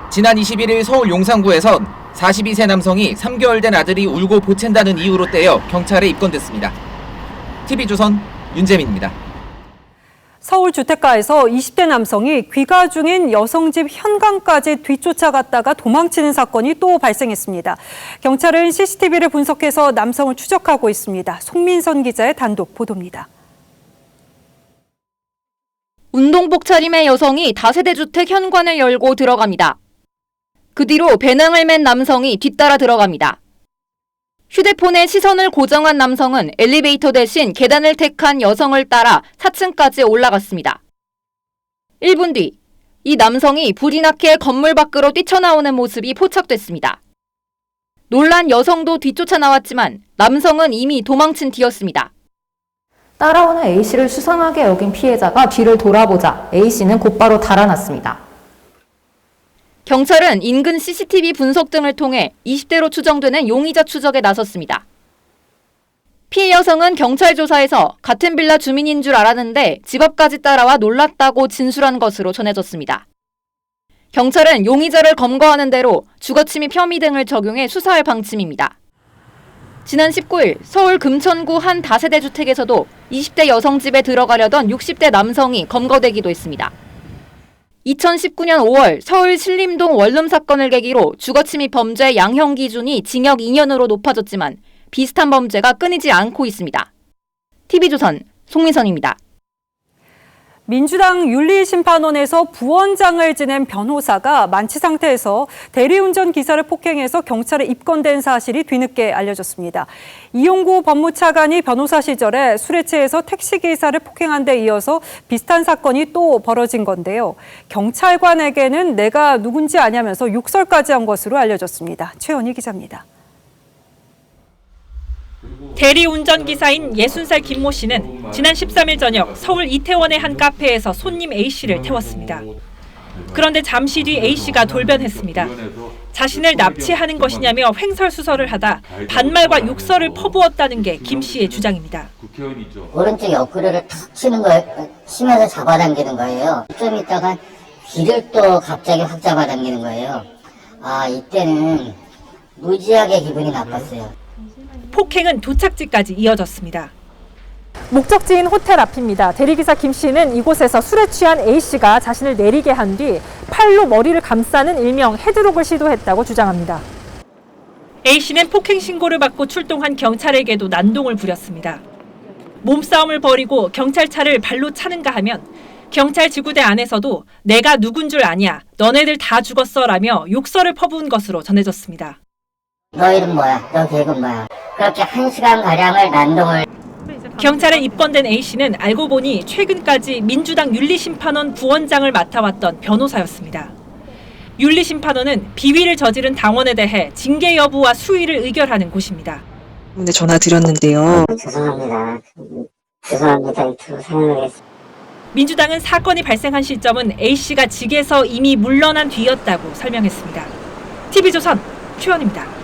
[SPEAKER 7] 지난 21일 서울 용산구에선 42세 남성이 3개월 된 아들이 울고 보챈다는 이유로 떼어 경찰에 입건됐습니다. TV조선 윤재민입니다.
[SPEAKER 4] 서울 주택가에서 20대 남성이 귀가 중인 여성 집 현관까지 뒤쫓아갔다가 도망치는 사건이 또 발생했습니다. 경찰은 CCTV를 분석해서 남성을 추적하고 있습니다. 송민선 기자의 단독 보도입니다.
[SPEAKER 9] 운동복 차림의 여성이 다세대 주택 현관을 열고 들어갑니다. 그 뒤로 배낭을 맨 남성이 뒤따라 들어갑니다. 휴대폰에 시선을 고정한 남성은 엘리베이터 대신 계단을 택한 여성을 따라 4층까지 올라갔습니다. 1분 뒤, 이 남성이 불이 나게 건물 밖으로 뛰쳐나오는 모습이 포착됐습니다. 놀란 여성도 뒤쫓아 나왔지만 남성은 이미 도망친 뒤였습니다. 따라오는 A씨를 수상하게 여긴 피해자가 뒤를 돌아보자 A씨는 곧바로 달아났습니다. 경찰은 인근 CCTV 분석 등을 통해 20대로 추정되는 용의자 추적에 나섰습니다. 피해 여성은 경찰 조사에서 같은 빌라 주민인 줄 알았는데 집 앞까지 따라와 놀랐다고 진술한 것으로 전해졌습니다. 경찰은 용의자를 검거하는 대로 주거침입 혐의 등을 적용해 수사할 방침입니다. 지난 19일 서울 금천구 한 다세대 주택에서도 20대 여성 집에 들어가려던 60대 남성이 검거되기도 했습니다. 2019년 5월 서울 신림동 원룸 사건을 계기로 주거침입 범죄 양형 기준이 징역 2년으로 높아졌지만 비슷한 범죄가 끊이지 않고 있습니다. TV조선 송민선입니다.
[SPEAKER 4] 민주당 윤리심판원에서 부원장을 지낸 변호사가 만취 상태에서 대리운전 기사를 폭행해서 경찰에 입건된 사실이 뒤늦게 알려졌습니다. 이용구 법무차관이 변호사 시절에 술에 취해서 택시기사를 폭행한 데 이어서 비슷한 사건이 또 벌어진 건데요. 경찰관에게는 내가 누군지 아냐면서 욕설까지 한 것으로 알려졌습니다. 최연희 기자입니다.
[SPEAKER 1] 대리운전기사인 60살 김모 씨는 지난 13일 저녁 서울 이태원의 한 카페에서 손님 A씨를 태웠습니다. 그런데 잠시 뒤 A씨가 돌변했습니다. 자신을 납치하는 것이냐며 횡설수설을 하다 반말과 욕설을 퍼부었다는 게 김 씨의 주장입니다.
[SPEAKER 5] 오른쪽 옆구리를 탁 치는 거예요. 치면서 잡아당기는 거예요. 좀 있다가 귀를 또 갑자기 확 잡아당기는 거예요. 이때는 무지하게 기분이 나빴어요.
[SPEAKER 1] 폭행은 도착지까지 이어졌습니다.
[SPEAKER 4] 목적지인 호텔 앞입니다. 대리기사 김 씨는 이곳에서 술에 취한 A씨가 자신을 내리게 한 뒤 팔로 머리를 감싸는 일명 헤드록을 시도했다고 주장합니다.
[SPEAKER 1] A씨는 폭행 신고를 받고 출동한 경찰에게도 난동을 부렸습니다. 몸싸움을 벌이고 경찰차를 발로 차는가 하면 경찰 지구대 안에서도 내가 누군 줄 아냐, 너네들 다 죽었어라며 욕설을 퍼부은 것으로 전해졌습니다.
[SPEAKER 5] 너 이름 뭐야? 너 계급 뭐야? 그렇게 1시간가량을 난동을.
[SPEAKER 1] 경찰에 입건된 A씨는 알고 보니 최근까지 민주당 윤리심판원 부원장을 맡아왔던 변호사였습니다. 윤리심판원은 비위를 저지른 당원에 대해 징계 여부와 수위를 의결하는 곳입니다.
[SPEAKER 10] 네, 전화 드렸는데요.
[SPEAKER 5] 죄송합니다. 유튜브 사용하겠습니다.
[SPEAKER 1] 민주당은 사건이 발생한 시점은 A씨가 직에서 이미 물러난 뒤였다고 설명했습니다. TV조선 최연입니다.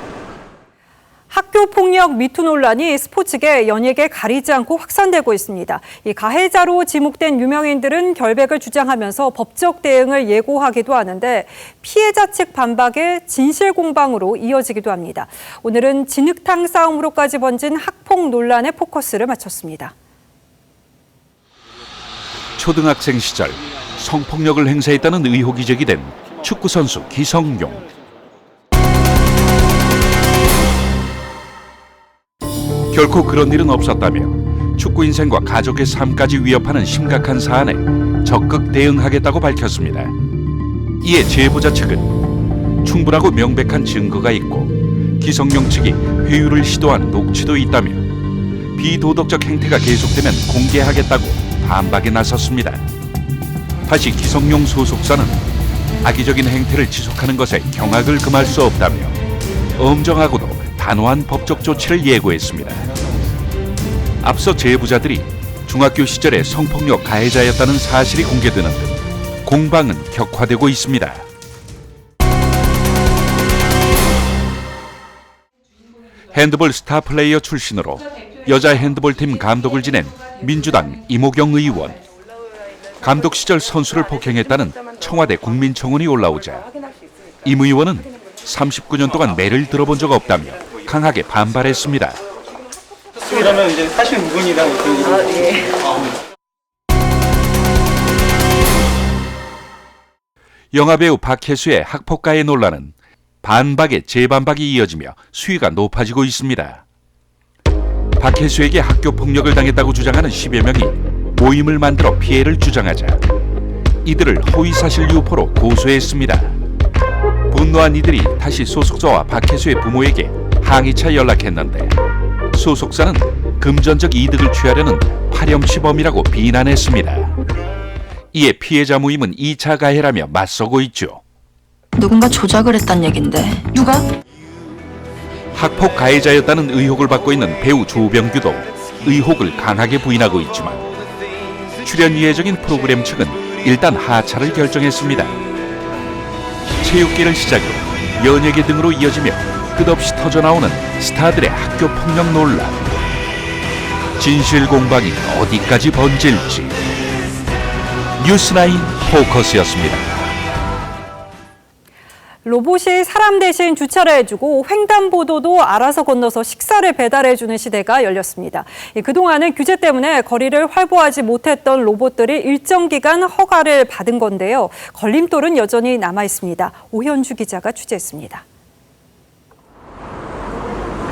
[SPEAKER 4] 학교폭력 미투 논란이 스포츠계, 연예계 가리지 않고 확산되고 있습니다. 이 가해자로 지목된 유명인들은 결백을 주장하면서 법적 대응을 예고하기도 하는데 피해자 측 반박에 진실 공방으로 이어지기도 합니다. 오늘은 진흙탕 싸움으로까지 번진 학폭 논란에 포커스를 맞췄습니다.
[SPEAKER 11] 초등학생 시절 성폭력을 행사했다는 의혹이 제기된 축구선수 기성용. 결코 그런 일은 없었다며 축구 인생과 가족의 삶까지 위협하는 심각한 사안에 적극 대응하겠다고 밝혔습니다. 이에 제보자 측은 충분하고 명백한 증거가 있고 기성용 측이 회유를 시도한 녹취도 있다며 비도덕적 행태가 계속되면 공개하겠다고 반박에 나섰습니다. 다시 기성용 소속사는 악의적인 행태를 지속하는 것에 경악을 금할 수 없다며 엄정하고도 단호한 법적 조치를 예고했습니다. 앞서 제보자들이 중학교 시절에 성폭력 가해자였다는 사실이 공개되는 등 공방은 격화되고 있습니다. 핸드볼 스타 플레이어 출신으로 여자 핸드볼팀 감독을 지낸 민주당 이모경 의원. 감독 시절 선수를 폭행했다는 청와대 국민청원이 올라오자 임 의원은 39년 동안 매를 들어본 적 없다며 강하게 반발했습니다.
[SPEAKER 12] 이러면 이제 사실 무근이라고
[SPEAKER 11] 영화배우 박혜수의 학폭가해 논란은 반박에 재반박이 이어지며 수위가 높아지고 있습니다. 박혜수에게 학교 폭력을 당했다고 주장하는 10여 명이 모임을 만들어 피해를 주장하자 이들을 허위사실 유포로 고소했습니다. 분노한 이들이 다시 소속사와 박혜수의 부모에게 항의차 연락했는데 소속사는 금전적 이득을 취하려는 파렴치범이라고 비난했습니다. 이에 피해자 모임은 2차 가해라며 맞서고 있죠.
[SPEAKER 13] 누군가 조작을 했단 얘긴데 누가?
[SPEAKER 11] 학폭 가해자였다는 의혹을 받고 있는 배우 조병규도 의혹을 강하게 부인하고 있지만 출연 예정인 프로그램 측은 일단 하차를 결정했습니다. 체육계를 시작으로 연예계 등으로 이어지며 끝없이 터져나오는 스타들의 학교 폭력 논란. 진실 공방이 어디까지 번질지. 뉴스9 포커스였습니다.
[SPEAKER 4] 로봇이 사람 대신 주차를 해주고 횡단보도도 알아서 건너서 식사를 배달해주는 시대가 열렸습니다. 그동안은 규제 때문에 거리를 활보하지 못했던 로봇들이 일정 기간 허가를 받은 건데요. 걸림돌은 여전히 남아 있습니다. 오현주 기자가 취재했습니다.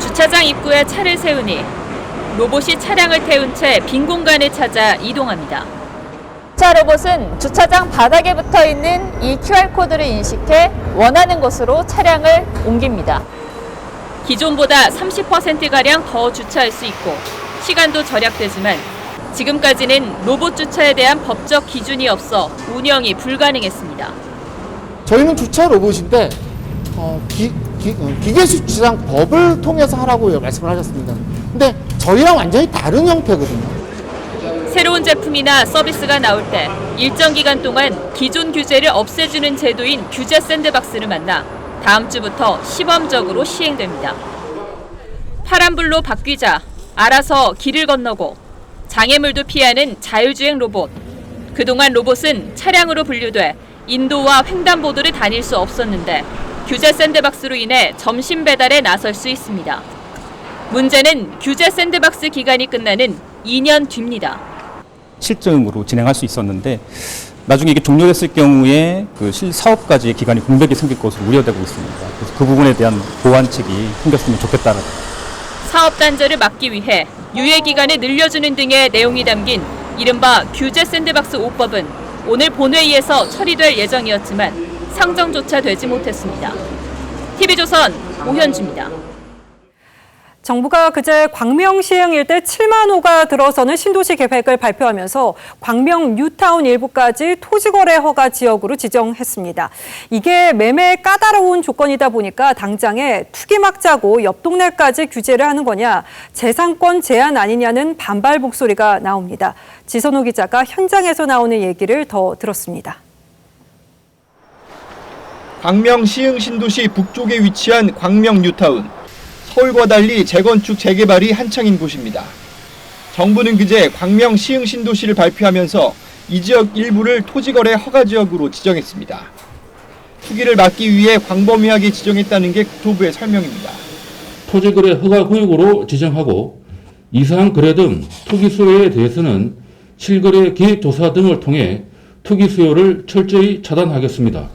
[SPEAKER 1] 주차장 입구에 차를 세우니 로봇이 차량을 태운 채 빈 공간을 찾아 이동합니다.
[SPEAKER 14] 주차 로봇은 주차장 바닥에 붙어 있는 이 QR코드를 인식해 원하는 곳으로 차량을 옮깁니다.
[SPEAKER 1] 기존보다 30%가량 더 주차할 수 있고 시간도 절약되지만 지금까지는 로봇 주차에 대한 법적 기준이 없어 운영이 불가능했습니다.
[SPEAKER 15] 저희는 주차 로봇인데 기계식 주차장 법을 통해서 하라고 말씀을 하셨습니다. 근데 저희랑 완전히 다른 형태거든요.
[SPEAKER 1] 새로운 제품이나 서비스가 나올 때 일정 기간 동안 기존 규제를 없애주는 제도인 규제 샌드박스를 만나 다음 주부터 시범적으로 시행됩니다. 파란불로 바뀌자 알아서 길을 건너고 장애물도 피하는 자율주행 로봇. 그동안 로봇은 차량으로 분류돼 인도와 횡단보도를 다닐 수 없었는데 규제 샌드박스로 인해 점심 배달에 나설 수 있습니다. 문제는 규제 샌드박스 기간이 끝나는 2년 뒤입니다.
[SPEAKER 16] 실증으로 진행할 수 있었는데 나중에 이게 종료됐을 경우에 그 실사업까지의 기간이 공백이 생길 것으로 우려되고 있습니다. 그래서 그 부분에 대한 보완책이 생겼으면 좋겠다는.
[SPEAKER 1] 사업 단절을 막기 위해 유예 기간을 늘려주는 등의 내용이 담긴 이른바 규제 샌드박스 5법은 오늘 본회의에서 처리될 예정이었지만 상정조차 되지 못했습니다. TV조선 오현주입니다.
[SPEAKER 4] 정부가 그제 광명 시흥 일대 7만 호가 들어서는 신도시 계획을 발표하면서 광명 뉴타운 일부까지 토지거래 허가 지역으로 지정했습니다. 이게 매매 까다로운 조건이다 보니까 당장에 투기 막자고 옆 동네까지 규제를 하는 거냐, 재산권 제한 아니냐는 반발 목소리가 나옵니다. 지선호 기자가 현장에서 나오는 얘기를 더 들었습니다.
[SPEAKER 17] 광명 시흥 신도시 북쪽에 위치한 광명 뉴타운. 서울과 달리 재건축 재개발이 한창인 곳입니다. 정부는 그제 광명 시흥 신도시를 발표하면서 이 지역 일부를 토지거래 허가 지역으로 지정했습니다. 투기를 막기 위해 광범위하게 지정했다는 게 국토부의 설명입니다.
[SPEAKER 18] 토지거래 허가 구역으로 지정하고 이상 거래 등 투기 수요에 대해서는 실거래 계획조사 등을 통해 투기 수요를 철저히 차단하겠습니다.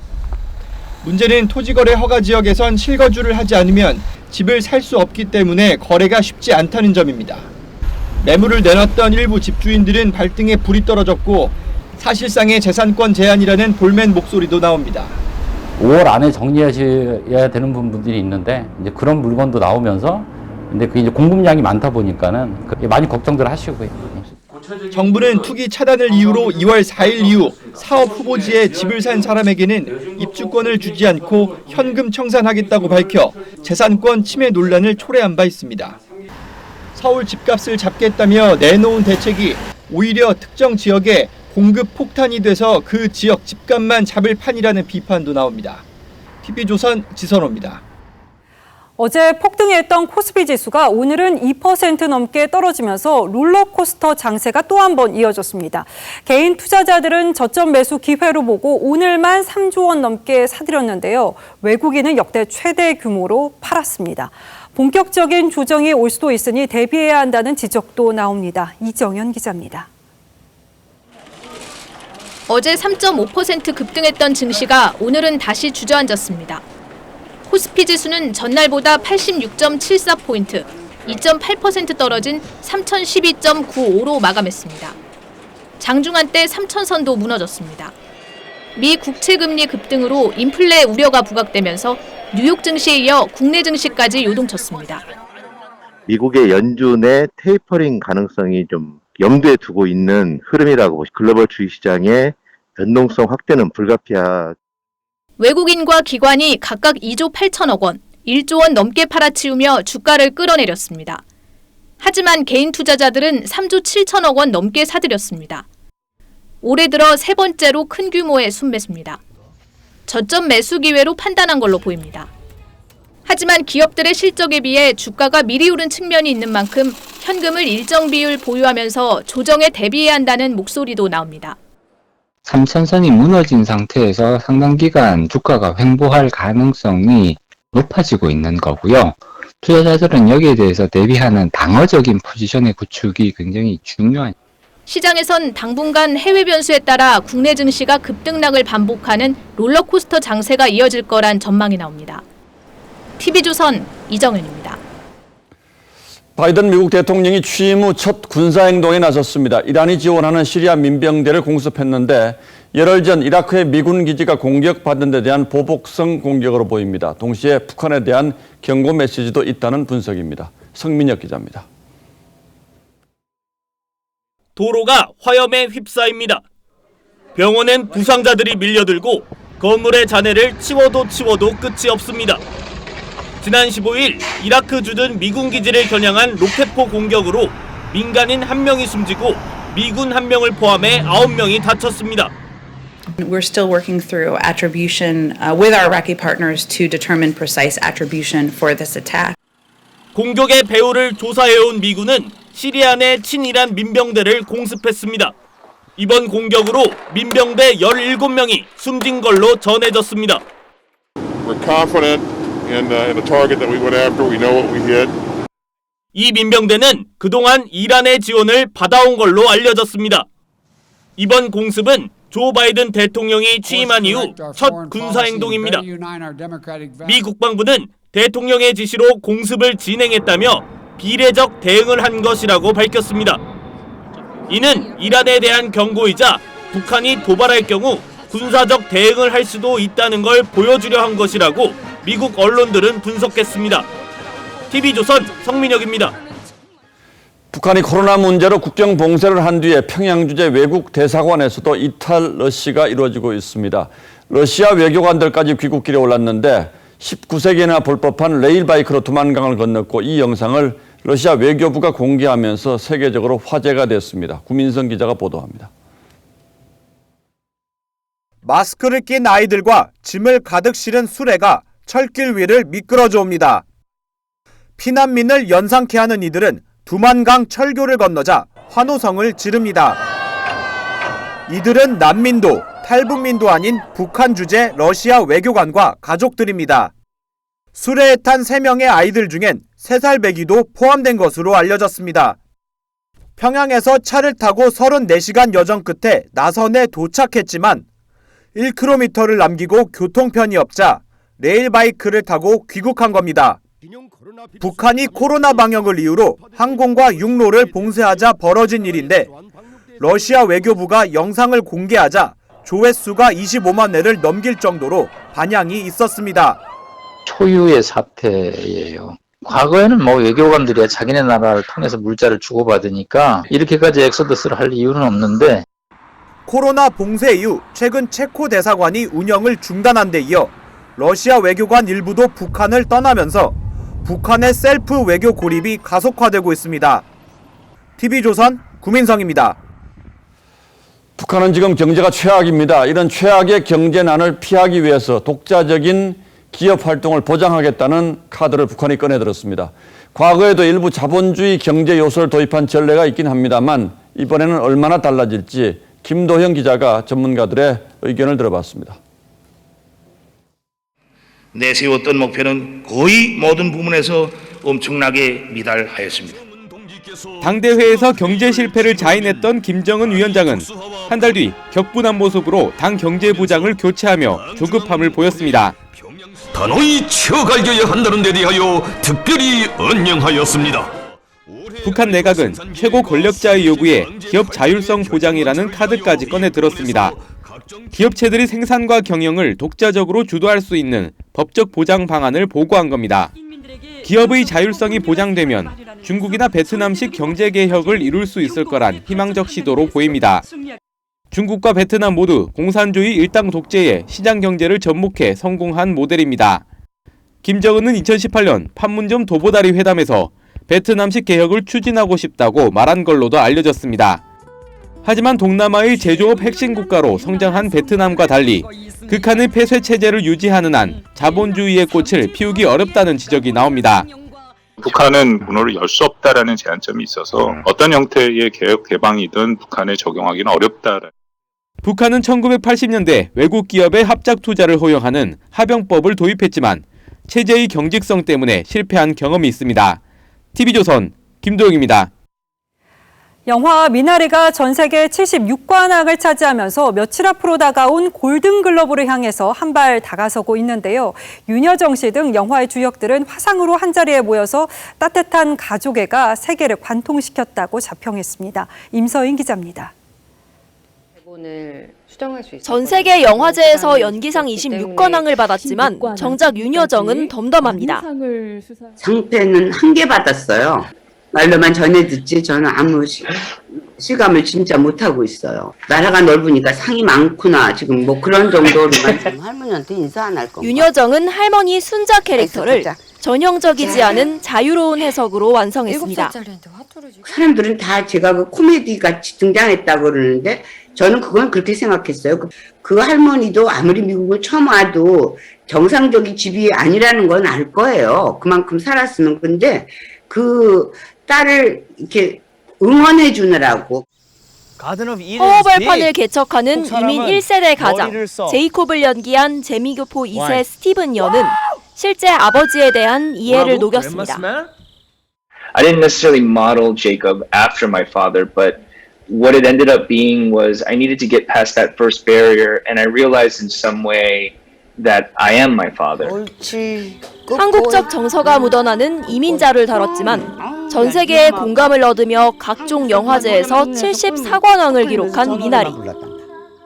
[SPEAKER 17] 문제는 토지거래 허가 지역에선 실거주를 하지 않으면 집을 살 수 없기 때문에 거래가 쉽지 않다는 점입니다. 매물을 내놨던 일부 집주인들은 발등에 불이 떨어졌고 사실상의 재산권 제한이라는 볼멘 목소리도 나옵니다.
[SPEAKER 19] 5월 안에 정리하셔야 되는 부분들이 있는데 이제 그런 물건도 나오면서 근데 그 이제 공급량이 많다 보니까는 많이 걱정들 하시고요.
[SPEAKER 17] 정부는 투기 차단을 이유로 2월 4일 이후 사업 후보지에 집을 산 사람에게는 입주권을 주지 않고 현금 청산하겠다고 밝혀 재산권 침해 논란을 초래한 바 있습니다. 서울 집값을 잡겠다며 내놓은 대책이 오히려 특정 지역에 공급 폭탄이 돼서 그 지역 집값만 잡을 판이라는 비판도 나옵니다. TV조선 지선호입니다.
[SPEAKER 4] 어제 폭등했던 코스피 지수가 오늘은 2% 넘게 떨어지면서 롤러코스터 장세가 또 한 번 이어졌습니다. 개인 투자자들은 저점 매수 기회로 보고 오늘만 3조 원 넘게 사들였는데요. 외국인은 역대 최대 규모로 팔았습니다. 본격적인 조정이 올 수도 있으니 대비해야 한다는 지적도 나옵니다. 이정현 기자입니다.
[SPEAKER 20] 어제 3.5% 급등했던 증시가 오늘은 다시 주저앉았습니다. 코스피 지수는 전날보다 86.74포인트, 2.8% 떨어진 3012.95로 마감했습니다. 장중한 때 3천선도 무너졌습니다. 미 국채금리 급등으로 인플레 우려가 부각되면서 뉴욕 증시에 이어 국내 증시까지 요동쳤습니다.
[SPEAKER 21] 미국의 연준의 테이퍼링 가능성이 좀 염두에 두고 있는 흐름이라고 글로벌 주식시장의 변동성 확대는 불가피하다.
[SPEAKER 20] 외국인과 기관이 각각 2조 8천억 원, 1조 원 넘게 팔아치우며 주가를 끌어내렸습니다. 하지만 개인 투자자들은 3조 7천억 원 넘게 사들였습니다. 올해 들어 세 번째로 큰 규모의 순매수입니다. 저점 매수 기회로 판단한 걸로 보입니다. 하지만 기업들의 실적에 비해 주가가 미리 오른 측면이 있는 만큼 현금을 일정 비율 보유하면서 조정에 대비해야 한다는 목소리도 나옵니다.
[SPEAKER 2] 3천선이 무너진 상태에서 상당 기간 주가가 횡보할 가능성이 높아지고 있는 거고요. 투자자들은 여기에 대해서 대비하는 방어적인 포지션의 구축이 굉장히 중요한.
[SPEAKER 20] 시장에선 당분간 해외 변수에 따라 국내 증시가 급등락을 반복하는 롤러코스터 장세가 이어질 거란 전망이 나옵니다. TV조선 이정은입니다.
[SPEAKER 3] 바이든 미국 대통령이 취임 후 첫 군사행동에 나섰습니다. 이란이 지원하는 시리아 민병대를 공습했는데 열흘 전 이라크의 미군 기지가 공격받은 데 대한 보복성 공격으로 보입니다. 동시에 북한에 대한 경고 메시지도 있다는 분석입니다. 성민혁 기자입니다.
[SPEAKER 22] 도로가 화염에 휩싸입니다. 병원엔 부상자들이 밀려들고 건물의 잔해를 치워도 끝이 없습니다. 지난 15일 이라크 주둔 미군 기지를 겨냥한 로켓포 공격으로 민간인 1명이 숨지고 미군 1명을 포함해 9명이 다쳤습니다.
[SPEAKER 23] We're still working through attribution with our Iraqi partners to determine precise attribution for this attack.
[SPEAKER 22] 공격의 배후를 조사해온 미군은 시리아 내 친이란 민병대를 공습했습니다. 이번 공격으로 민병대 17명이 숨진 걸로 전해졌습니다.
[SPEAKER 24] We're confident in the target that we went after. We know what we hit.
[SPEAKER 22] 이 민병대는 그동안 이란의 지원을 받아온 걸로 알려졌습니다. 이번 공습은 조 바이든 대통령이 취임한 이후 첫 군사행동입니다. 미 국방부는 대통령의 지시로 공습을 진행했다며 비례적 대응을 한 것이라고 밝혔습니다. 이는 이란에 대한 경고이자 북한이 도발할 경우 군사적 대응을 할 수도 있다는 걸 보여주려 한 것이라고 미국 언론들은 분석했습니다. TV조선 성민혁입니다.
[SPEAKER 3] 북한이 코로나 문제로 국경 봉쇄를 한 뒤에 평양 주재 외국 대사관에서도 이탈 러시가 이루어지고 있습니다. 러시아 외교관들까지 귀국길에 올랐는데 19세기나 볼 법한 레일바이크로 두만강을 건넜고 이 영상을 러시아 외교부가 공개하면서 세계적으로 화제가 됐습니다. 구민성 기자가 보도합니다.
[SPEAKER 25] 마스크를 낀 아이들과 짐을 가득 실은 수레가 철길 위를 미끄러져 옵니다. 피난민을 연상케 하는 이들은 두만강 철교를 건너자 환호성을 지릅니다. 이들은 난민도 탈북민도 아닌 북한 주재 러시아 외교관과 가족들입니다. 수레에 탄 3명의 아이들 중엔 3살 배기도 포함된 것으로 알려졌습니다. 평양에서 차를 타고 34시간 여정 끝에 나선에 도착했지만 1km를 남기고 교통편이 없자 레일바이크를 타고 귀국한 겁니다. 북한이 코로나 방역을 이유로 항공과 육로를 봉쇄하자 벌어진 일인데 러시아 외교부가 영상을 공개하자 조회수가 25만 회를 넘길 정도로 반향이 있었습니다.
[SPEAKER 2] 초유의 사태예요. 과거에는 외교관들이 자기네 나라를 통해서 물자를 주고받으니까 이렇게까지 엑소더스를 할 이유는 없는데
[SPEAKER 25] 코로나 봉쇄 이후 최근 체코 대사관이 운영을 중단한 데 이어 러시아 외교관 일부도 북한을 떠나면서 북한의 셀프 외교 고립이 가속화되고 있습니다. TV조선 구민성입니다.
[SPEAKER 3] 북한은 지금 경제가 최악입니다. 이런 최악의 경제난을 피하기 위해서 독자적인 기업 활동을 보장하겠다는 카드를 북한이 꺼내들었습니다. 과거에도 일부 자본주의 경제 요소를 도입한 전례가 있긴 합니다만 이번에는 얼마나 달라질지 김도형 기자가 전문가들의 의견을 들어봤습니다.
[SPEAKER 26] 내세웠던 목표는 거의 모든 부문에서 엄청나게 미달하였습니다.
[SPEAKER 17] 당대회에서 경제 실패를 자인했던 김정은 위원장은 한 달 뒤 격분한 모습으로 당 경제부장을 교체하며 조급함을 보였습니다.
[SPEAKER 27] 단호히 치어갈겨야 한다는 데 대하여 특별히 언명하였습니다.
[SPEAKER 17] 북한 내각은 최고 권력자의 요구에 기업 자율성 보장이라는 카드까지 꺼내 들었습니다. 기업체들이 생산과 경영을 독자적으로 주도할 수 있는 법적 보장 방안을 보고한 겁니다. 기업의 자율성이 보장되면 중국이나 베트남식 경제 개혁을 이룰 수 있을 거란 희망적 시도로 보입니다. 중국과 베트남 모두 공산주의 일당 독재에 시장 경제를 접목해 성공한 모델입니다. 김정은은 2018년 판문점 도보다리 회담에서
[SPEAKER 5] 베트남식 개혁을 추진하고 싶다고 말한 걸로도 알려졌습니다. 하지만 동남아의 제조업 핵심 국가로 성장한 베트남과 달리 극한의 폐쇄 체제를 유지하는 한 자본주의의 꽃을 피우기 어렵다는 지적이 나옵니다.
[SPEAKER 6] 북한은 문호를 열 수 없다라는 제한점이 있어서 어떤 형태의 개혁 개방이든 북한에 적용하기는 어렵다.
[SPEAKER 5] 북한은 1980년대 외국 기업의 합작 투자를 허용하는 하병법을 도입했지만 체제의 경직성 때문에 실패한 경험이 있습니다. TV조선 김도영입니다.
[SPEAKER 4] 영화 미나리가 전 세계 76관왕을 차지하면서 며칠 앞으로 다가온 골든글러브를 향해서 한 발 다가서고 있는데요. 윤여정 씨 등 영화의 주역들은 화상으로 한자리에 모여서 따뜻한 가족애가 세계를 관통시켰다고 자평했습니다. 임서인 기자입니다.
[SPEAKER 7] 전 세계 영화제에서 연기상 26관왕을 받았지만 정작 윤여정은 덤덤합니다.
[SPEAKER 8] 상패는 한 개 받았어요. 말로만 전해 듣지 저는 아무 실감을 진짜 못하고 있어요. 나라가 넓으니까 상이 많구나. 지금 뭐 그런 정도로만 할머니한테 인사 안 할 건가.
[SPEAKER 7] 윤여정은 할머니 순자 캐릭터를 전형적이지 않은 자유로운 해석으로 완성했습니다.
[SPEAKER 8] 사람들은 다 제가 그 코미디 같이 등장했다고 그러는데 저는 그건 그렇게 생각했어요. 그 할머니도 아무리 미국을 처음 와도 정상적인 집이 아니라는 건 알 거예요. 그만큼 살았으면. 근데 그 딸을 이렇게 응원해 주느라고.
[SPEAKER 7] 허허벌판을 개척하는 이민 1세대 가장 제이콥을 연기한 재미교포 2세 스티븐 여는 실제 아버지에 대한 이해를 녹였습니다.
[SPEAKER 9] I didn't necessarily model Jacob after my father, but what it ended up being was I needed to get past that first barrier, and I realized in some way that I am my father.
[SPEAKER 7] 한국적 정서가 묻어나는 이민자를 다뤘지만 전 세계의 공감을 얻으며 각종 영화제에서 74관왕을 기록한 미나리.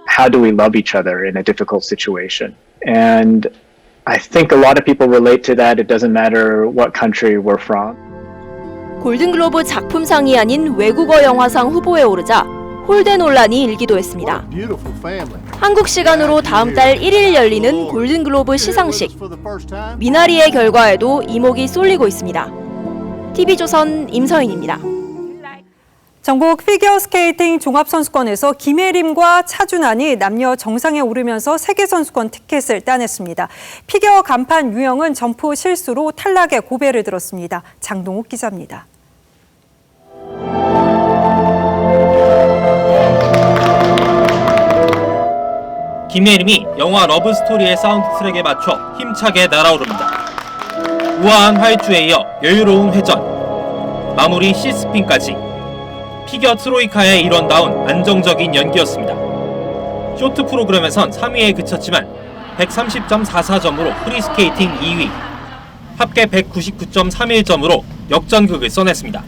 [SPEAKER 9] How do we love each other in a difficult situation? And I think a lot of people relate to that. It doesn't matter what country we're from.
[SPEAKER 7] 골든글로브 작품상이 아닌 외국어 영화상 후보에 오르자 홀대 논란이 일기도 했습니다. 한국 시간으로 다음 달 1일 열리는 골든글로브 시상식. 미나리의 결과에도 이목이 쏠리고 있습니다. TV조선 임서인입니다.
[SPEAKER 4] 전국 피겨스케이팅 종합선수권에서 김혜림과 차준환이 남녀 정상에 오르면서 세계선수권 티켓을 따냈습니다. 피겨 간판 유영은 점프 실수로 탈락의 고배를 들었습니다. 장동욱 기자입니다.
[SPEAKER 22] 김예림이 영화 러브스토리의 사운드 트랙에 맞춰 힘차게 날아오릅니다. 우아한 활주에 이어 여유로운 회전, 마무리 C스핀까지 피겨 트로이카의 일원다운 안정적인 연기였습니다. 쇼트 프로그램에선 3위에 그쳤지만 130.44점으로 프리스케이팅 2위, 합계 199.31점으로 역전극을 써냈습니다.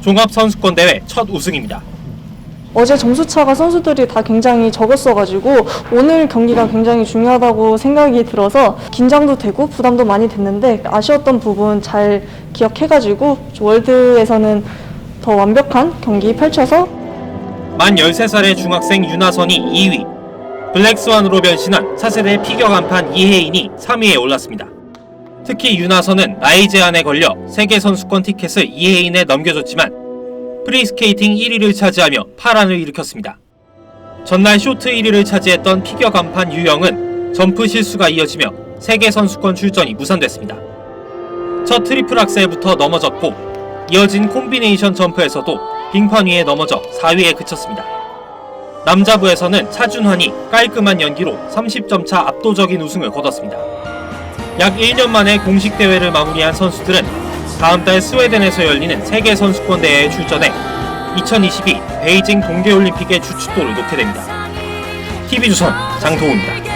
[SPEAKER 22] 종합선수권대회 첫 우승입니다.
[SPEAKER 10] 어제 점수차가 선수들이 다 굉장히 적었어가지고 오늘 경기가 굉장히 중요하다고 생각이 들어서 긴장도 되고 부담도 많이 됐는데 아쉬웠던 부분 잘 기억해가지고 월드에서는 더 완벽한 경기 펼쳐서
[SPEAKER 22] 만 13살의 중학생 윤하선이 2위, 블랙스완으로 변신한 4세대 피겨 간판 이혜인이 3위에 올랐습니다. 특히 윤하선은 나이 제한에 걸려 세계선수권 티켓을 이혜인에 넘겨줬지만 프리스케이팅 1위를 차지하며 파란을 일으켰습니다. 전날 쇼트 1위를 차지했던 피겨 간판 유영은 점프 실수가 이어지며 세계선수권 출전이 무산됐습니다. 첫 트리플 악셀부터 넘어졌고 이어진 콤비네이션 점프에서도 빙판 위에 넘어져 4위에 그쳤습니다. 남자부에서는 차준환이 깔끔한 연기로 30점 차 압도적인 우승을 거뒀습니다. 약 1년 만에 공식 대회를 마무리한 선수들은 다음 달 스웨덴에서 열리는 세계선수권대회에 출전해 2022 베이징 동계올림픽의 주춧돌을 놓게 됩니다. TV조선 장동우입니다.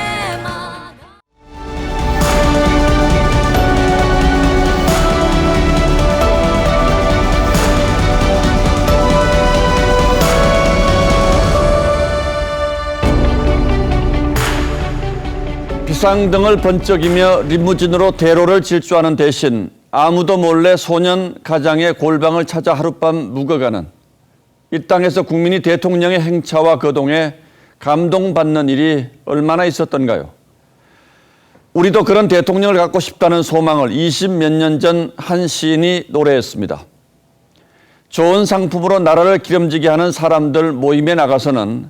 [SPEAKER 3] 비상등을 번쩍이며 리무진으로 대로를 질주하는 대신 아무도 몰래 소년 가장의 골방을 찾아 하룻밤 묵어가는 이 땅에서 국민이 대통령의 행차와 거동에 감동받는 일이 얼마나 있었던가요? 우리도 그런 대통령을 갖고 싶다는 소망을 20몇 년 전 한 시인이 노래했습니다. 좋은 상품으로 나라를 기름지게 하는 사람들 모임에 나가서는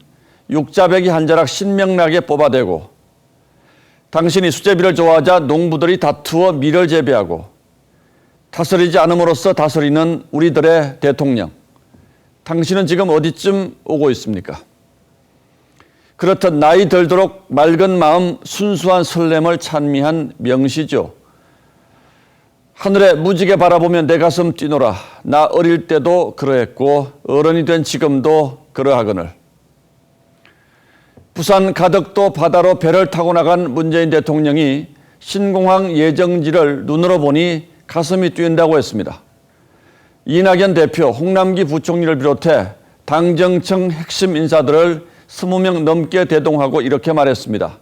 [SPEAKER 3] 육자배기 한 자락 신명나게 뽑아대고, 당신이 수제비를 좋아하자 농부들이 다투어 밀을 재배하고, 다스리지 않음으로써 다스리는 우리들의 대통령, 당신은 지금 어디쯤 오고 있습니까? 그렇듯 나이 들도록 맑은 마음, 순수한 설렘을 찬미한 명시죠. 하늘에 무지개 바라보면 내 가슴 뛰노라. 나 어릴 때도 그러했고 어른이 된 지금도 그러하거늘. 부산 가덕도 바다로 배를 타고 나간 문재인 대통령이 신공항 예정지를 눈으로 보니 가슴이 뛰는다고 했습니다. 이낙연 대표, 홍남기 부총리를 비롯해 당정청 핵심 인사들을 20명 넘게 대동하고 이렇게 말했습니다.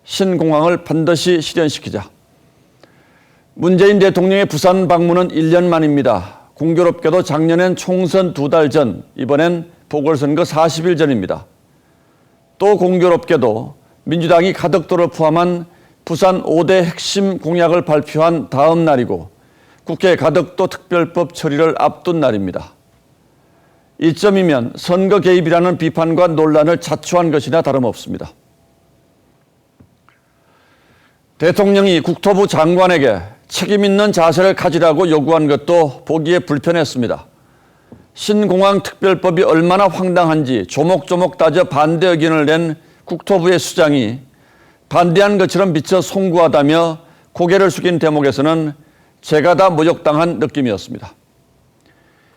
[SPEAKER 3] 신공항을 반드시 실현시키자. 문재인 대통령의 부산 방문은 1년 만입니다. 공교롭게도 작년엔 총선 2달 전, 이번엔 보궐선거 40일 전입니다. 또 공교롭게도 민주당이 가덕도를 포함한 부산 5대 핵심 공약을 발표한 다음 날이고 국회 가덕도 특별법 처리를 앞둔 날입니다. 이점이면 선거 개입이라는 비판과 논란을 자초한 것이나 다름없습니다. 대통령이 국토부 장관에게 책임 있는 자세를 가지라고 요구한 것도 보기에 불편했습니다. 신공항 특별법이 얼마나 황당한지 조목조목 따져 반대 의견을 낸 국토부의 수장이 반대한 것처럼 비쳐 송구하다며 고개를 숙인 대목에서는 제가 다 모욕당한 느낌이었습니다.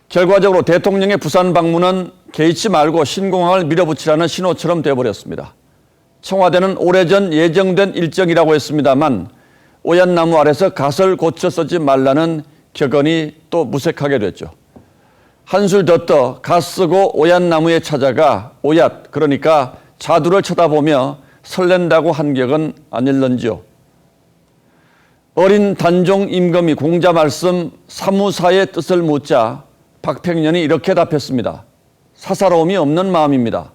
[SPEAKER 3] 결과적으로 대통령의 부산 방문은 개의치 말고 신공항을 밀어붙이라는 신호처럼 되어버렸습니다. 청와대는 오래전 예정된 일정이라고 했습니다만 오얏나무 아래서 갓을 고쳐 쓰지 말라는 격언이 또 무색하게 됐죠. 한술 더 떠 갓 쓰고 오얏나무에 찾아가 오얏, 그러니까 자두를 쳐다보며 설렌다고 한 격은 아닐런지요. 어린 단종 임금이 공자 말씀 사무사의 뜻을 묻자 박평년이 이렇게 답했습니다. 사사로움이 없는 마음입니다.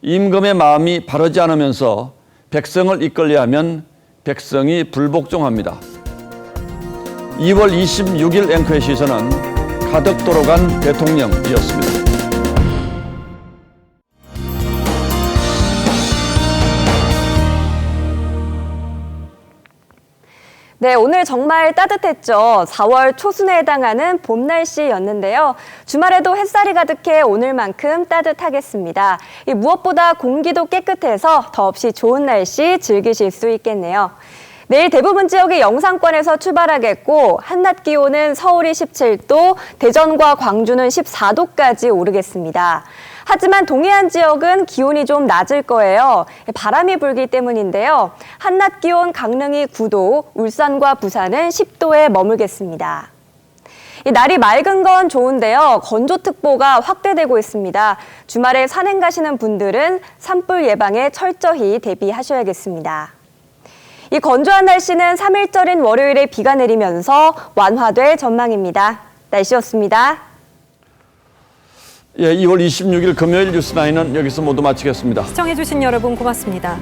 [SPEAKER 3] 임금의 마음이 바르지 않으면서 백성을 이끌려 하면 백성이 불복종합니다. 2월 26일 앵커의 시선은 가덕도로 간 대통령이었습니다.
[SPEAKER 1] 네, 오늘 정말 따뜻했죠. 4월 초순에 해당하는 봄 날씨였는데요. 주말에도 햇살이 가득해 오늘만큼 따뜻하겠습니다. 무엇보다 공기도 깨끗해서 더없이 좋은 날씨 즐기실 수 있겠네요. 내일 대부분 지역이 영상권에서 출발하겠고 한낮 기온은 서울이 17도, 대전과 광주는 14도까지 오르겠습니다. 하지만 동해안 지역은 기온이 좀 낮을 거예요. 바람이 불기 때문인데요. 한낮 기온 강릉이 9도, 울산과 부산은 10도에 머물겠습니다. 날이 맑은 건 좋은데요. 건조특보가 확대되고 있습니다. 주말에 산행 가시는 분들은 산불 예방에 철저히 대비하셔야겠습니다. 이 건조한 날씨는 3일절인 월요일에 비가 내리면서 완화될 전망입니다. 날씨였습니다.
[SPEAKER 3] 예, 2월 26일 금요일 뉴스9는 여기서 모두 마치겠습니다.
[SPEAKER 4] 시청해주신 여러분 고맙습니다.